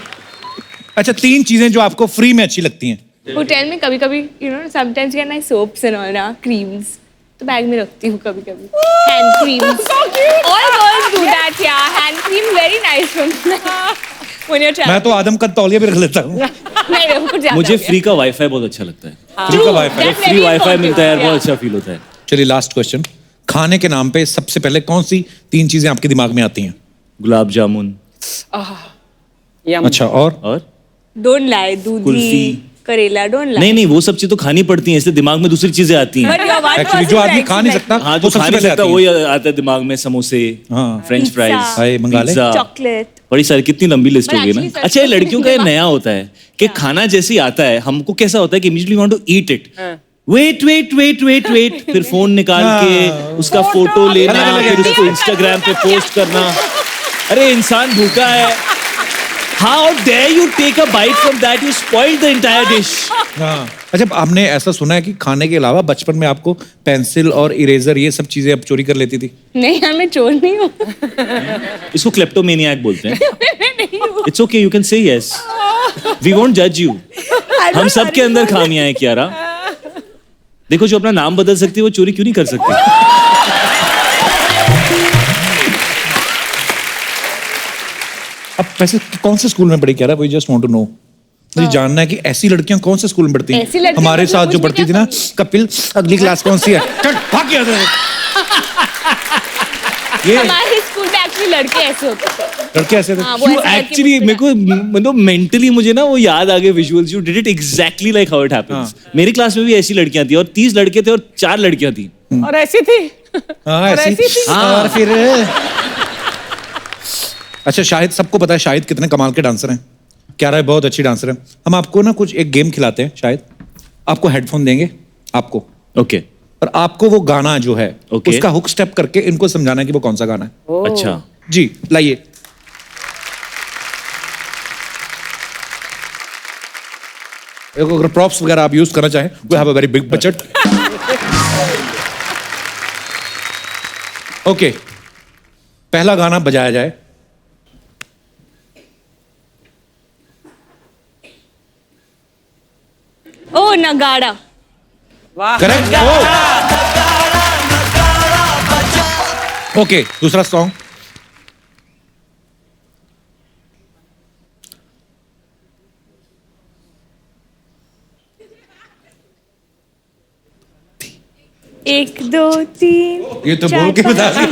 अच्छा, 3 चीजें जो आपको फ्री में अच्छी लगती हैं।
होटल में कभी कभी sometimes get nice soaps and all ना, क्रीम्स तो बैग में रखती हूँ कभी कभी। Hand creams, all girls do that ya, hand cream very nice when you
मैं तो आदम का तौलिया भी रख लेता हूँ।
नहीं वो कुछ ज्यादा
मुझे
हो गया।
फ्री का वाईफाई बहुत अच्छा लगता है।
फ्री का wifi,
That's
free
very
wifi
important,
मिलता है यार,
yeah.
बहुत अच्छा फील होता है।
चलिए लास्ट क्वेश्चन। खाने के नाम पे सबसे पहले कौन सी 3 चीजें आपके दिमाग में आती हैं?
गुलाब जामुन।
अच्छा, और
डोंट लाई, दूधी,
कुल्फी,
करेला, डोंट लाई।
नहीं नहीं, वो सब चीज तो खानी पड़ती है, इसलिए दिमाग में दूसरी चीजें आती हैं।
But your one
actually
person
जो आदमी
likes
खा नहीं
like
सकता
हाँ,
वो
जो खा
सबसे
नहीं
पहले
सकता
आती
वही
है।
आता है दिमाग में, समोसे,
हाँ।
फ्रेंच फ्राइज,
हाय, मंगा ले।
चॉकलेट।
बड़ी सारी, कितनी लंबी लिस्ट
But
होगी ना।
actually सच
अच्छा, ये
में
लड़कियों का ये नया होता है कि खाना जैसे ही आता है हमको कैसा होता है कि immediately want to eat it. Wait wait wait wait wait, फिर फोन निकाल के उसका फोटो लेना, फिर उसको इंस्टाग्राम पे पोस्ट करना। अरे इंसान भूखा है। How dare you take a bite from that? You spoiled the entire dish.
हाँ। अच्छा, हमने ऐसा सुना है कि खाने के अलावा बचपन में आपको पेंसिल और इरेजर ये सब चीजें आप चोरी कर लेती थी।
नहीं यार, मैं चोर नहीं हूँ।
इसको क्लेप्टोमेनियाक बोलते हैं। It's okay, you can say yes. We won't judge you. हम सब के अंदर खामियां हैं कियारा। देखो, जो अपना नाम बदल सकती है वो चोरी क्यों नहीं कर सकती?
अब वैसे कौन से स्कूल में पढ़ी Kiara? We just want to know. मुझे जानना है कि ऐसी लड़कियां कौन से स्कूल में पढ़ती
ऐसी
हैं?
लड़कियां
हमारे
मतलब
साथ जो
मुझे
पढ़ती थी
क्या
ना, कपिल, अगली क्लास कौन सी है? चल भाग यहाँ से। ये
हमारे स्कूल में एक्चुअली लड़के ऐसे होते थे।
लड़के ऐसे थे।
हाँ, वो ऐसे लड़के
एक्चुअली मेरे को मतलब मेंटली मुझे ना वो याद आ गए visuals. You did it exactly like how it happens. मेरी क्लास में भी ऐसी लड़कियां थी और 30 लड़के थे और 4 लड़कियां थी।
और ऐसी थी।
हाँ,
और ऐसी थी।
और फिर अच्छा, शाहिद, सबको पता है शाहिद कितने कमाल के डांसर हैं। क्यारा बहुत अच्छी डांसर है। हम आपको ना कुछ एक गेम खिलाते हैं। शायद आपको हेडफोन देंगे आपको,
ओके,
और आपको वो गाना जो है
Okay.
उसका हुक स्टेप करके इनको समझाना है कि वो कौन सा गाना है।
अच्छा
जी, लाइए। अगर प्रॉप्स वगैरह आप यूज करना चाहें, we have a very big budget. Okay, पहला गाना बजाया जाए।
ओ नगाड़ा।
करेक्ट। ओके, दूसरा सॉन्ग।
एक दो तीन।
ये तो बोल के बता दी।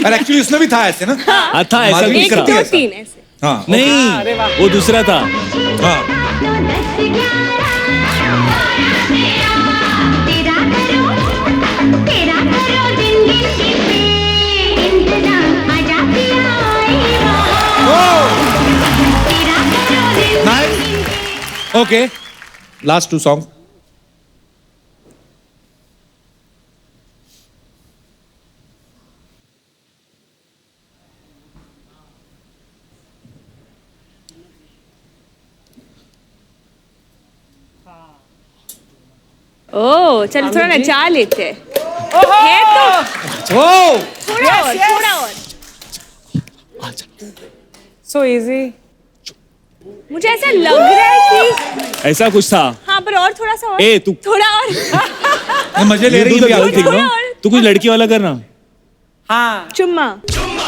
और एक्चुअली उसमें भी था ऐसे ना।
हाँ था ऐसा
माधुरी
कुछ
करती
था।
है ऐसा।
तीन ऐसे।
हाँ
नहीं, वो दूसरा था।
हाँ ओके, लास्ट 2 सॉन्ग।
ओ चलो थोड़ा नचा लेते हैं। है तो थोड़ा और।
So easy.
मुझे ऐसा लग रहा है कि
ऐसा कुछ था।
हाँ पर और थोड़ा सा और।
ए तू
थोड़ा और।
मजे ले रही है
गलत
थोड़ा
ना।
और।
तू कुछ लड़की वाला करना।
हाँ।
चुम्मा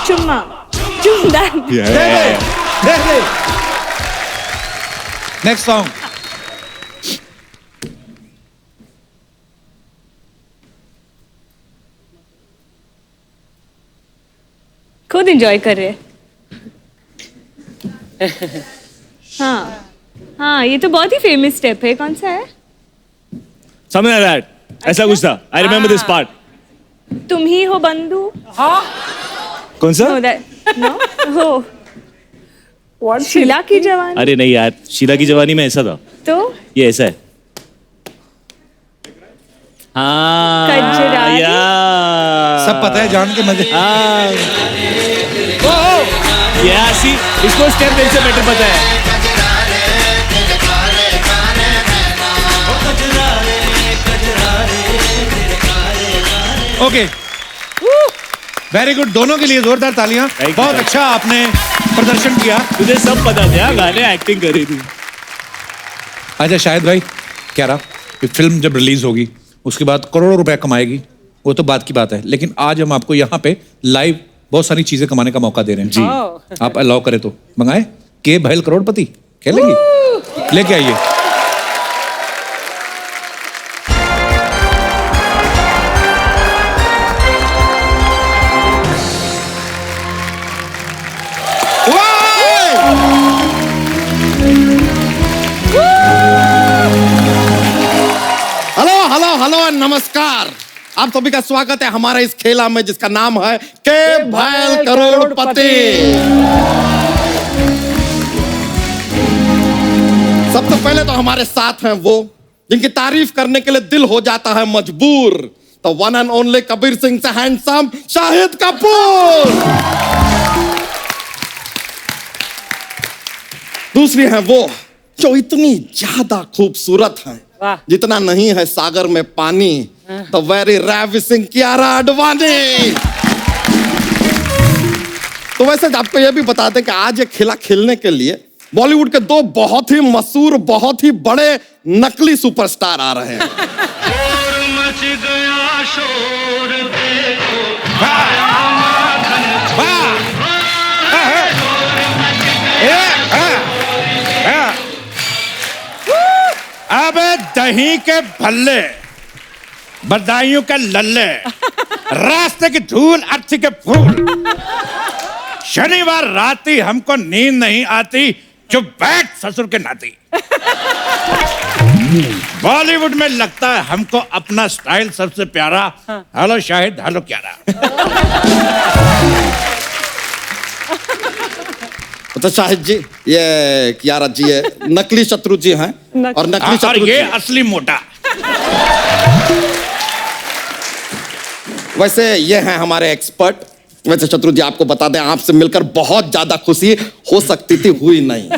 चुम्मा चुम्मा।
Next song.
खुद एंजॉय कर रहे हैं। हाँ हाँ, ये तो बहुत ही फेमस स्टेप है। कौन सा है?
Something like that. ऐसा कुछ था। I remember this part.
तुम ही हो बंधु।
कौन सा?
No, that no हो। शीला की जवानी।
अरे नहीं यार, शीला की जवानी में ऐसा था।
तो
ये ऐसा है। हाँ
कजरारी।
यार।
सब पता है, जान के मजे।
यार सी, इसको स्टेप से बेटर पता है।
Okay, very good. दोनों के लिए जोरदार तालियां। बहुत अच्छा आपने प्रदर्शन किया।
तुझे सब पता था, गाने एक्टिंग कर रही थी।
अच्छा शाहिद भाई, क्या रहा कि फिल्म जब रिलीज होगी उसके बाद करोड़ों रुपए कमाएगी, वो तो बात की बात है, लेकिन आज हम आपको यहाँ पे लाइव बहुत सारी चीजें कमाने का मौका दे रहे हैं। जी आप अलाउ करें तो मंगाए के भैल करोड़पति खेलेंगी, लेके आइए।
हेलो हेलो हेलो नमस्कार। आप सभी का स्वागत है हमारे इस खेला में जिसका नाम है के भैल करोड़पति। सबसे पहले तो हमारे साथ हैं वो जिनकी तारीफ करने के लिए दिल हो जाता है मजबूर, तो one and only Kabir Singh से हैंडसम शाहिद कपूर। दूसरी है वो जो इतनी ज्यादा खूबसूरत है जितना नहीं है सागर में पानी, तो वेरी रेविसिंग कियारा आडवाणी। तो वैसे आपको यह भी बता दें कि आज ये खेला खेलने के लिए बॉलीवुड के 2 बहुत ही मशहूर, बहुत ही बड़े नकली सुपरस्टार आ रहे हैं।
अबे दही के भल्ले, बदायूं के लल्ले, रास्ते की धूल, अर्थी के फूल। शनिवार राती हमको नींद नहीं आती, चुप बैठ ससुर के नाती। बॉलीवुड में लगता है हमको अपना स्टाइल सबसे प्यारा। हेलो शाहिद, हेलो क्यारा।
तो शाहिद जी, ये कियारा जी है नकली शत्रु जी हैं, और नकली शत्रु
और ये
जी।
असली मोटा।
वैसे ये हैं हमारे एक्सपर्ट। वैसे शत्रु जी आपको बता दें, आपसे मिलकर बहुत ज्यादा खुशी हो सकती थी, हुई नहीं।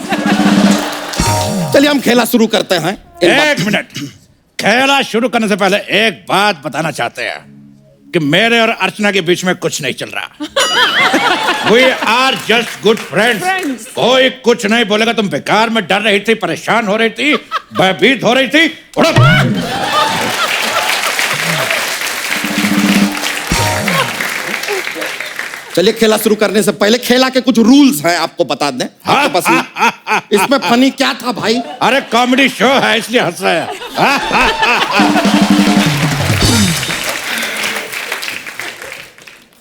चलिए हम खेला शुरू करते हैं।
एक मिनट, खेला शुरू करने से पहले एक बात बताना चाहते हैं कि मेरे और अर्चना के बीच में कुछ नहीं चल रहा। We are just good friends. कोई कुछ नहीं बोलेगा। तुम बेकार में डर रही थी, परेशान हो रही थी, भयभीत हो रही थी। उड़ो।
चलिए खेला शुरू करने से पहले खेला के कुछ रूल्स हैं, आपको बता दें। आपके पास इसमें फनी क्या था भाई?
अरे कॉमेडी शो है इसलिए हंस रहे हैं।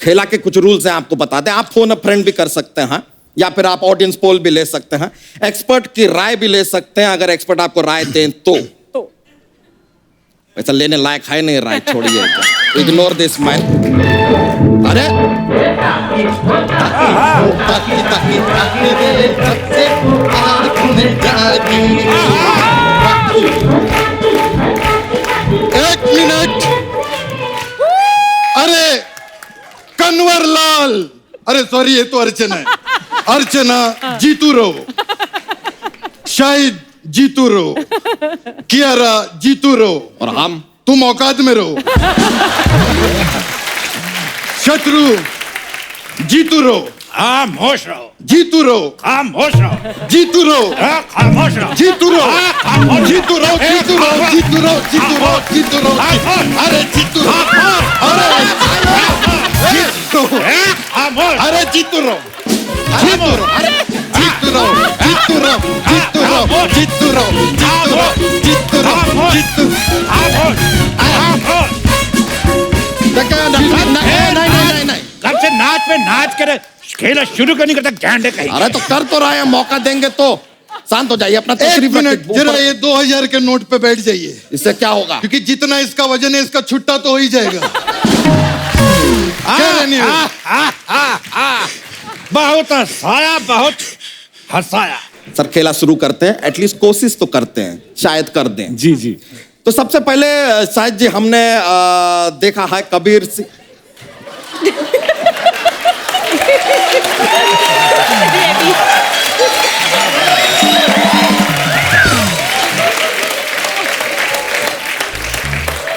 खेला के कुछ रूल्स हैं, आपको बता दें। आप फोन अ फ्रेंड भी कर सकते हैं या फिर आप ऑडियंस पोल भी ले सकते हैं, एक्सपर्ट की राय भी ले सकते हैं अगर एक्सपर्ट आपको राय दें तो। ऐसा लेने लायक है नहीं राय, छोड़िए, इग्नोर दिस मैन। अरे
एक मिनट, अरे कन्वर लाल, अरे सॉरी ये तो अर्चना है। अर्चना जीतू रहो, शाहिद जीतू रहो, कियारा जीतू रहो,
और हम
तुम औकात में रहो। शत्रु जीतू रहो,
खामोश रहो।
जीतू रहो,
खामोश रहो।
जीतू रहो,
खामोश रहो।
जीतू रहो, जीतू रहो, जीतू रहो, जीतू रहो, जीतू रहो, जीतू रहो, अरे जीतू रहो, अरे अरे जीतू रहो, जीतू रहो, अरे जीतू रहो, जीतू रहो, जीतू रहो, जीतू रहो, जीतू रहो, जीतू रहो, जीतू।
नहीं,
कब से नाच पे नाच कर खेला शुरू क्यों नहीं करता? गांडे कहीं।
अरे तो कर तो रहा है, मौका देंगे तो शांत हो जाइए। अपना
एक मिनट जरा, ये 2000 के नोट पे बैठ जाइए।
इससे क्या होगा?
क्योंकि जितना इसका वजन है इसका छुट्टा तो हो ही जाएगा।
बहुत हंसाया, बहुत हंसाया।
सर खेला शुरू करते हैं, एटलीस्ट कोशिश तो करते हैं, शायद कर दें।
जी जी।
तो सबसे पहले शायद जी हमने देखा है कबीर सिंह।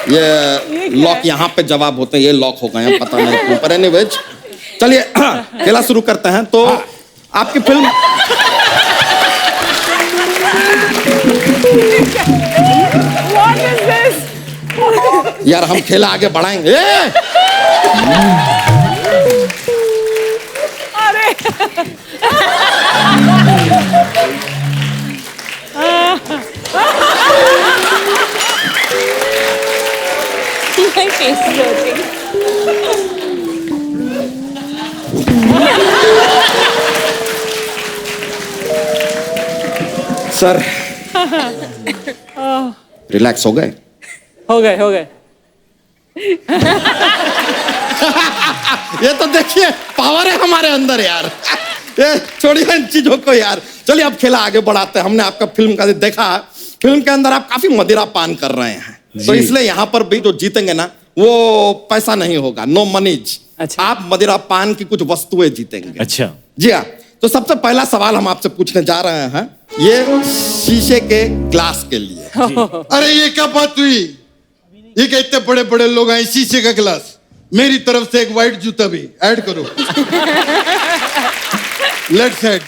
ये लॉक यहाँ पे जवाब होते हैं, ये लॉक हो गए हैं, पता नहीं क्यों, पर एनीवेज चलिए खेला शुरू करते हैं। तो आपकी फिल्म
What is this?
यार हम खेला आगे बढ़ाएंगे।
अरे
My face is hurting.
Sir relax हो गए?
हो गए।
ये तो देखिए पावर है हमारे अंदर यार। ये छोड़िए इन चीजों को यार। चलिए अब खेला आगे बढ़ाते हैं। हमने आपका फिल्म का देखा, फिल्म के अंदर आप काफी मदिरा पान कर रहे हैं, तो इसलिए यहाँ पर भी जो जीतेंगे ना वो पैसा नहीं होगा, नो मनीज।
अच्छा।
आप मदिरा पान की कुछ वस्तुएं जीतेंगे।
अच्छा
जी हाँ। तो सबसे पहला सवाल हम आपसे पूछने जा रहे हैं, ये शीशे के ग्लास के लिए।
अरे ये क्या बात हुई? ये क्या इतने बड़े बड़े लोग आए, शीशे का गिलास? मेरी तरफ से एक वाइट जूता भी ऐड करो। Let's head.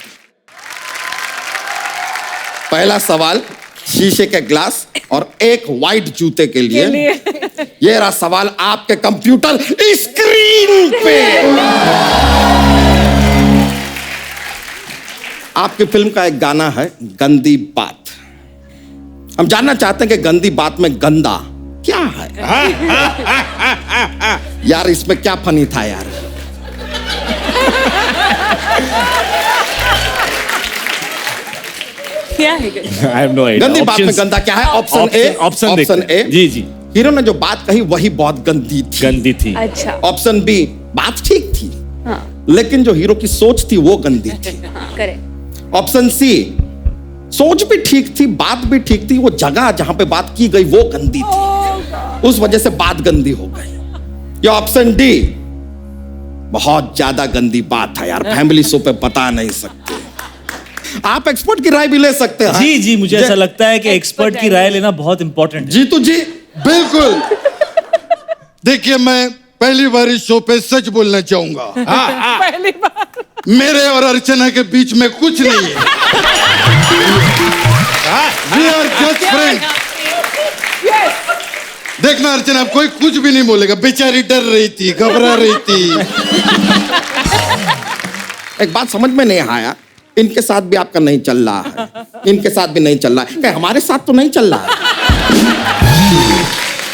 पहला सवाल शीशे के ग्लास और एक वाइट जूते के लिए। ये रहा सवाल आपके कंप्यूटर स्क्रीन पे। आपकी फिल्म का एक गाना है गंदी बात। हम जानना चाहते हैं कि गंदी बात में गंदा क्या है। यार इसमें क्या फनी था यार?
क्या है?
I have no idea.
गंदी बात में
Options-
गंदा क्या है? Option A.
Ji ji.
Hero ने जो बात कही वही बहुत गंदी थी।
अच्छा।
ऑप्शन बी, बात ठीक थी
हाँ।
लेकिन जो हीरो की सोच थी वो गंदी थी।
करेक्ट।
ऑप्शन सी, सोच भी ठीक थी, बात भी ठीक थी, वो जगह जहां पे बात की गई वो गंदी थी, उस वजह से बात गंदी हो गई। या ऑप्शन डी, बहुत ज्यादा गंदी बात है यार, फैमिली शो पे बता नहीं सकते। आप एक्सपर्ट की राय भी ले सकते हैं।
जी जी, मुझे ऐसा लगता है कि एक्सपर्ट की राय लेना बहुत इंपॉर्टेंट है।
जीतू जी बिल्कुल। देखिए मैं पहली बार इस शो पे सच बोलना चाहूंगा।
पहली बार
मेरे और अर्चना के बीच में कुछ नहीं है। We are just friends। देखना अर्चना, कोई कुछ भी नहीं बोलेगा, बेचारी डर रही थी, घबरा रही थी।
एक बात समझ में नहीं आया, इनके साथ भी आपका नहीं चल रहा है, इनके साथ भी नहीं चल रहा है, क्या हमारे साथ तो नहीं चल रहा है?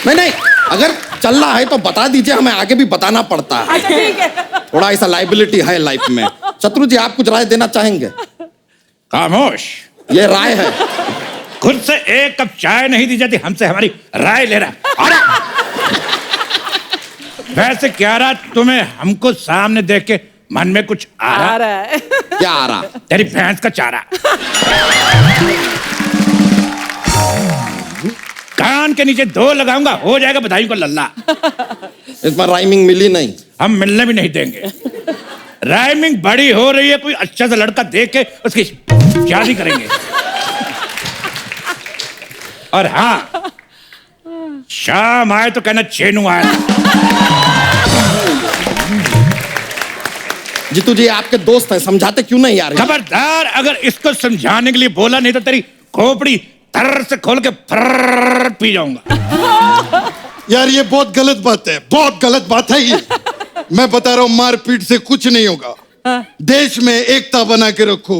नहीं, अगर चल रहा है तो बता दीजिए, हमें आगे भी बताना पड़ता है।
अच्छा ठीक है।
थोड़ा ऐसा लाइबिलिटी है लाइफ में। शत्रु जी, आप कुछ राय देना चाहेंगे?
खामोश।
ये राय है।
खुद से एक कप चाय नहीं दी जाती, हमसे हमारी राय ले रहा। वैसे क्या रहा तुम्हें हमको सामने देख के मन में कुछ आ रहा
है?
क्या आ रहा?
तेरी भैंस का चारा। कान के नीचे 2 लगाऊंगा, हो जाएगा बधाई को लल्ला।
इस बार राइमिंग मिली नहीं।
हम मिलने भी नहीं देंगे। राइमिंग बड़ी हो रही है, कोई अच्छा सा लड़का देख के उसकी शादी करेंगे। और हाँ, शाम आए तो कहना चेनू आया।
जीतू जी आपके दोस्त हैं, समझाते क्यों नहीं यार?
खबरदार, अगर इसको समझाने के लिए बोला नहीं तो तेरी खोपड़ी तर से खोल के फर्र पी जाऊंगा।
यार ये बहुत गलत बात है, बहुत गलत बात है ये। मैं बता रहा हूँ, मारपीट से कुछ नहीं होगा। देश में एकता बना के रखो।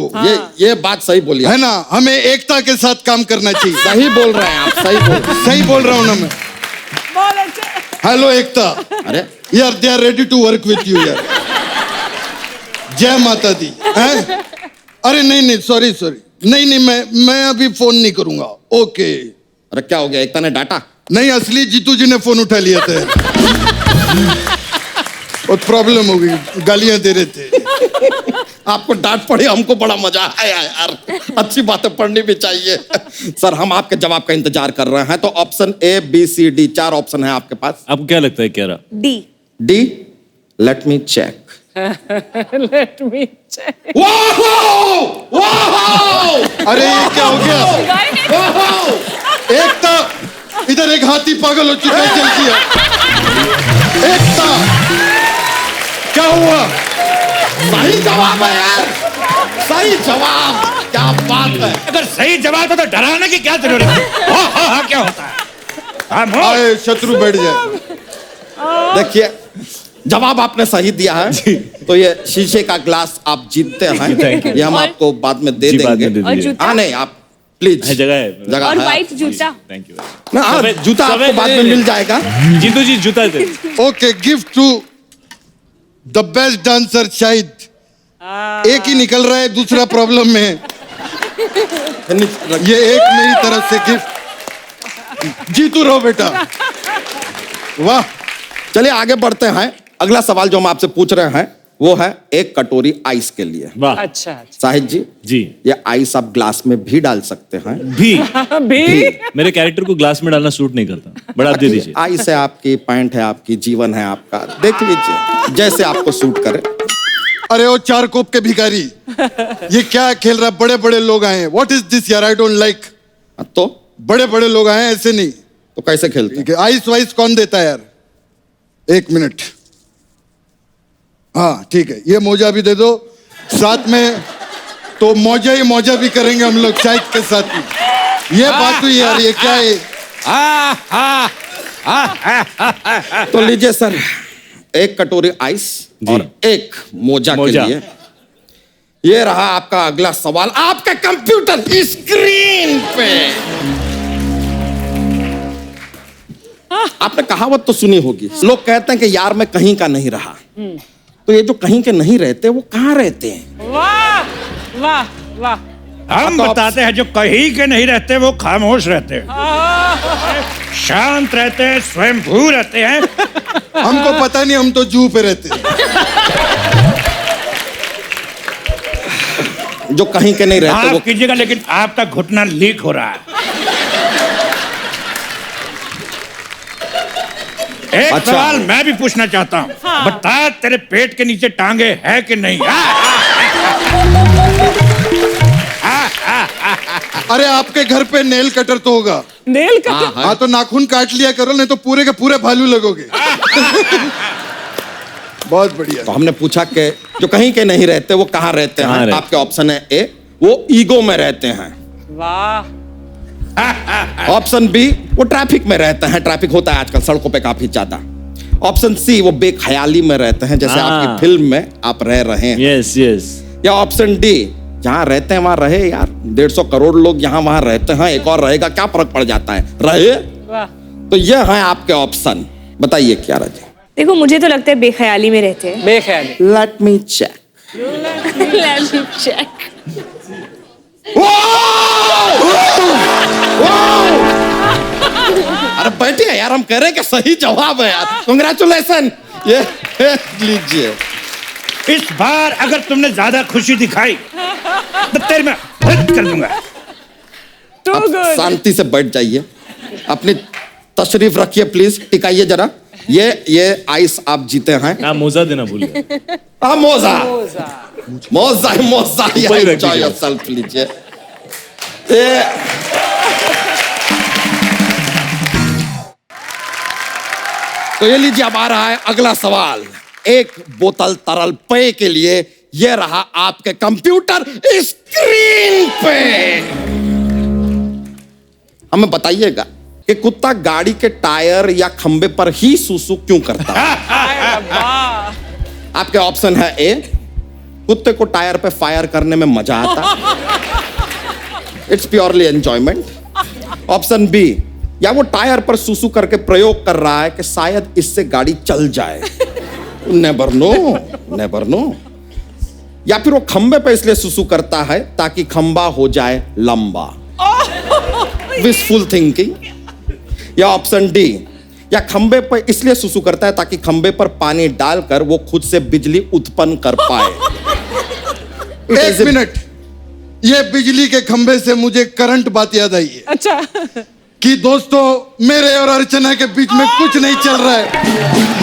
ये बात सही बोली
है ना, हमें एकता के साथ काम करना चाहिए।
सही बोल रहे हैं आप,
सही बोल रहा हूँ ना मैं। हेलो एकता।
अरे
यार, they are ready to work with you यार। जय माता दी। हैं? अरे नहीं, सॉरी, नहीं, मैं अभी फोन नहीं करूंगा। ओके।
अरे क्या हो गया, एकता ने डांटा?
नहीं, असली जीतू जी ने फोन उठा लिया था। और प्रॉब्लम हो गई, गालियां दे रहे थे।
आपको डांट पड़ी, हमको बड़ा मजा आया यार। अच्छी बातें पढ़नी भी चाहिए। सर, हम आपके जवाब का इंतजार कर रहे हैं, तो option A, B, C, D 4 option है आपके पास।
आपको क्या लगता है क्या रहा?
D. Let me check.
Let me check.
अरे ये क्या हो गया? एकता, इधर एक हाथी पागल हो चुका है, जल्दी आ। एकता, क्या हुआ?
सही जवाब है यार, सही जवाब। क्या बात है।
अगर सही जवाब है तो डराने की क्या जरूरत है? हाँ, क्या होता है?
आए, शत्रु बैठ जाए।
देखिए, जवाब आपने सही दिया है, तो ये शीशे का ग्लास आप जीतते हैं। ये हम आपको बाद में दे देंगे। हाँ नहीं, आप प्लीज।
जगह है,
और व्हाइट जूता।
Thank you.
जूता आपको बाद में मिल जाएगा।
जीतू जी जूता दे।
Okay, gift to the best dancer Shahid. एक ही निकल रहा है, दूसरा प्रॉब्लम में है। ये एक मेरी तरफ से गिफ्ट। जीतू रहो बेटा। वाह।
चलिए आगे बढ़ते हैं। अगला सवाल जो हम आपसे पूछ रहे हैं वो है एक कटोरी आइस के लिए।
वाह।
अच्छा।
शाहिद जी, ये आइस आप ग्लास में भी डाल सकते हैं।
भी? मेरे कैरेक्टर को ग्लास में डालना सूट नहीं करता, बड़ा आप दे दीजिए।
आइस है आपकी, पैंट है आपकी, जीवन है आपका, देख लीजिए जैसे आपको सूट करे।
अरे वो 4 कोप के भिखारी, ये क्या खेल रहा? बड़े बड़े लोग आए हैं। व्हाट इज दिस यार? I don't like.
तो
बड़े बड़े लोग आए हैं, ऐसे नहीं।
तो कैसे खेलते?
आइस वाइस कौन देता है यार? 1 मिनट। हाँ ठीक है, ये मोजा भी दे दो साथ में, तो मौजा ही मौजा भी करेंगे हम लोग चाय के साथ में। ये बात हुई यार, ये क्या है?
तो लीजिए सर, 1 कटोरी आइस और 1 मोजा के लिए। ये रहा आपका अगला सवाल आपके कंप्यूटर स्क्रीन पे। आपने कहावत तो सुनी होगी, लोग कहते हैं कि यार मैं कहीं का नहीं रहा। तो ये जो कहीं के नहीं रहते वो कहाँ रहते हैं?
वाह वाह वाह।
हम बताते हैं, जो कहीं के नहीं रहते वो खामोश रहते हैं, शांत रहते हैं, स्वयंभू रहते हैं।
हमको पता नहीं, हम तो जू पे रहते हैं।
जो कहीं के नहीं रहते वो
कीजिएगा, लेकिन आपका घुटना लीक हो रहा है। एक
अच्छा। सवाल
मैं भी पूछना चाहता हूँ। हाँ। बता, तेरे पेट के नीचे टांगे है कि नहीं?
अरे आपके घर पे नेल कटर तो होगा।
Nail cutter?
हाँ तो नाखून काट लिया करो, नहीं तो पूरे के पूरे भालू लगोगे। बहुत बढ़िया।
तो हमने पूछा कि जो कहीं के नहीं रहते वो कहाँ रहते
कहाँ
हैं?
रहते?
आपके ऑप्शन है ए, वो ईगो में रहते हैं।
वाह।
ऑप्शन बी, वो ट्रैफिक में रहते हैं, ट्रैफिक होता है आजकल सड़कों पे काफी ज्यादा। ऑप्शन सी, वो बेख्याली में रहते हैं, जैसे आपकी फिल्म में आप रह रहे हैं।
Yes yes.
या ऑप्शन डी, जहां रहते हैं वहां रहे यार, 150 करोड़ लोग यहाँ वहां रहते हैं, एक और रहेगा क्या फर्क पड़ जाता है, रहे।
वाह।
तो ये है आपके ऑप्शन, बताइए क्या रहे।
देखो मुझे तो लगता है बेख्याली में रहते हैं।
बेख्याली।
Let me check.
Let me check.
अरे बैठिए यार, हम कह रहे हैं कि सही जवाब है यार, कांग्रेचुलेशन। ये लीजिए।
इस बार अगर तुमने ज्यादा खुशी दिखाई तो तेरे में हद कर दूंगा।
आप शांति से बैठ जाइए, अपनी तशरीफ रखिए प्लीज, टिकाइए जरा। ये आइस आप जीते हैं।
हाँ, मोजा देना भूल गए।
हाँ, मोजा मोजा मोजा,
ऊपर ही रख
एंजॉय
दीजिए।
योरसेल्फ लीजिए। ये तो ये लीजिए, अब आ रहा है अगला सवाल। एक बोतल तरल पेय के लिए ये रहा आपके कंप्यूटर स्क्रीन पे। हमें बताइएगा कि कुत्ता गाड़ी के टायर या खंबे पर ही सूसू क्यों करता है? आपके ऑप्शन है ए, कुत्ते को टायर पे फायर करने में मजा आता, it's purely enjoyment. Option B, या वो टायर पर सूसू करके प्रयोग कर रहा है कि शायद इससे गाड़ी चल जाए, नेवर नो नेवर नो। या फिर वो खंबे पे इसलिए सूसू करता है ताकि खंबा हो जाए लंबा, विशफुल थिंकिंग। या ऑप्शन डी, या खंबे पर इसलिए सूसू करता है ताकि खंबे पर पानी डालकर वो खुद से बिजली उत्पन्न कर पाए।
एक मिनट, ये बिजली के खंबे से मुझे करंट बात याद आई है।
अच्छा।
कि दोस्तों, मेरे और अर्चना के बीच में कुछ नहीं चल रहा है,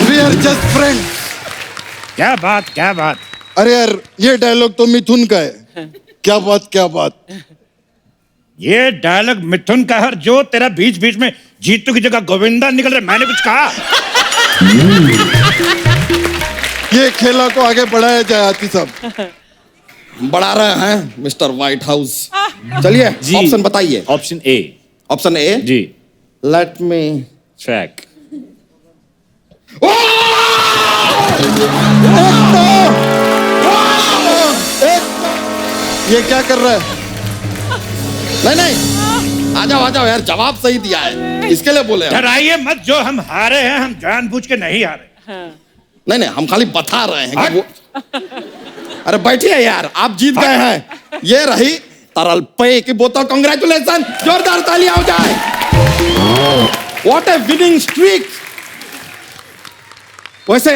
वी आर जस्ट फ्रेंड्स।
क्या बात क्या बात।
अरे यार, ये डायलॉग तो मिथुन का है। क्या बात क्या बात।
ये डायलॉग मिथुन का है, जो तेरा बीच बीच में जीतू की जगह गोविंदा निकल रहा, मैंने कुछ कहा?
ये खेला को आगे बढ़ाया जाए आती साहब।
बढ़ा रहे हैं मिस्टर व्हाइट हाउस। चलिए ऑप्शन बताइए।
Option A.
ऑप्शन ए
जी।
Let me
track.
ये क्या कर रहा है?
नहीं, आ जाओ यार, जवाब सही दिया है, इसके लिए बोले।
डराइए मत, जो हम हारे हैं हम जानबूझ के नहीं हारे।
नहीं, हम खाली बता रहे हैं कि वो। अरे बैठिए यार, आप जीत गए हैं। ये रही तरल पेय की बोतल, कांग्रेचुलेशन, जोरदार तालियां हो जाए। What A winning streak. वैसे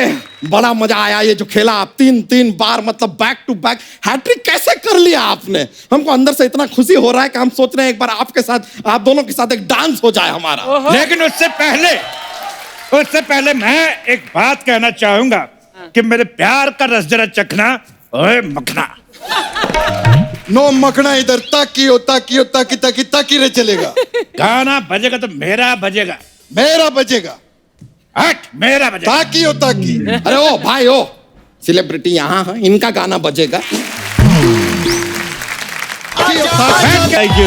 बड़ा मजा आया ये जो खेला आप, तीन बार, मतलब बैक टू बैक हैट्रिक कैसे कर लिया आपने। हमको अंदर से इतना खुशी हो रहा है कि हम सोच रहे हैं एक बार आपके साथ, आप दोनों के साथ एक डांस हो जाए हमारा।
लेकिन उससे पहले मैं एक बात कहना चाहूंगा कि मेरे प्यार का रस जरा चखना। ओए मखना।
नो मखना इधर, ताकियो ताकियो ताकी ताकी ताकी रे चलेगा।
गाना बजेगा तो मेरा बजेगा।
मेरा बजेगा।
हट, मेरा बजेगा।
ताकियो ताकी।
अरे ओ भाई, ओ सेलिब्रिटी यहाँ है, इनका गाना बजेगा।
Thank you.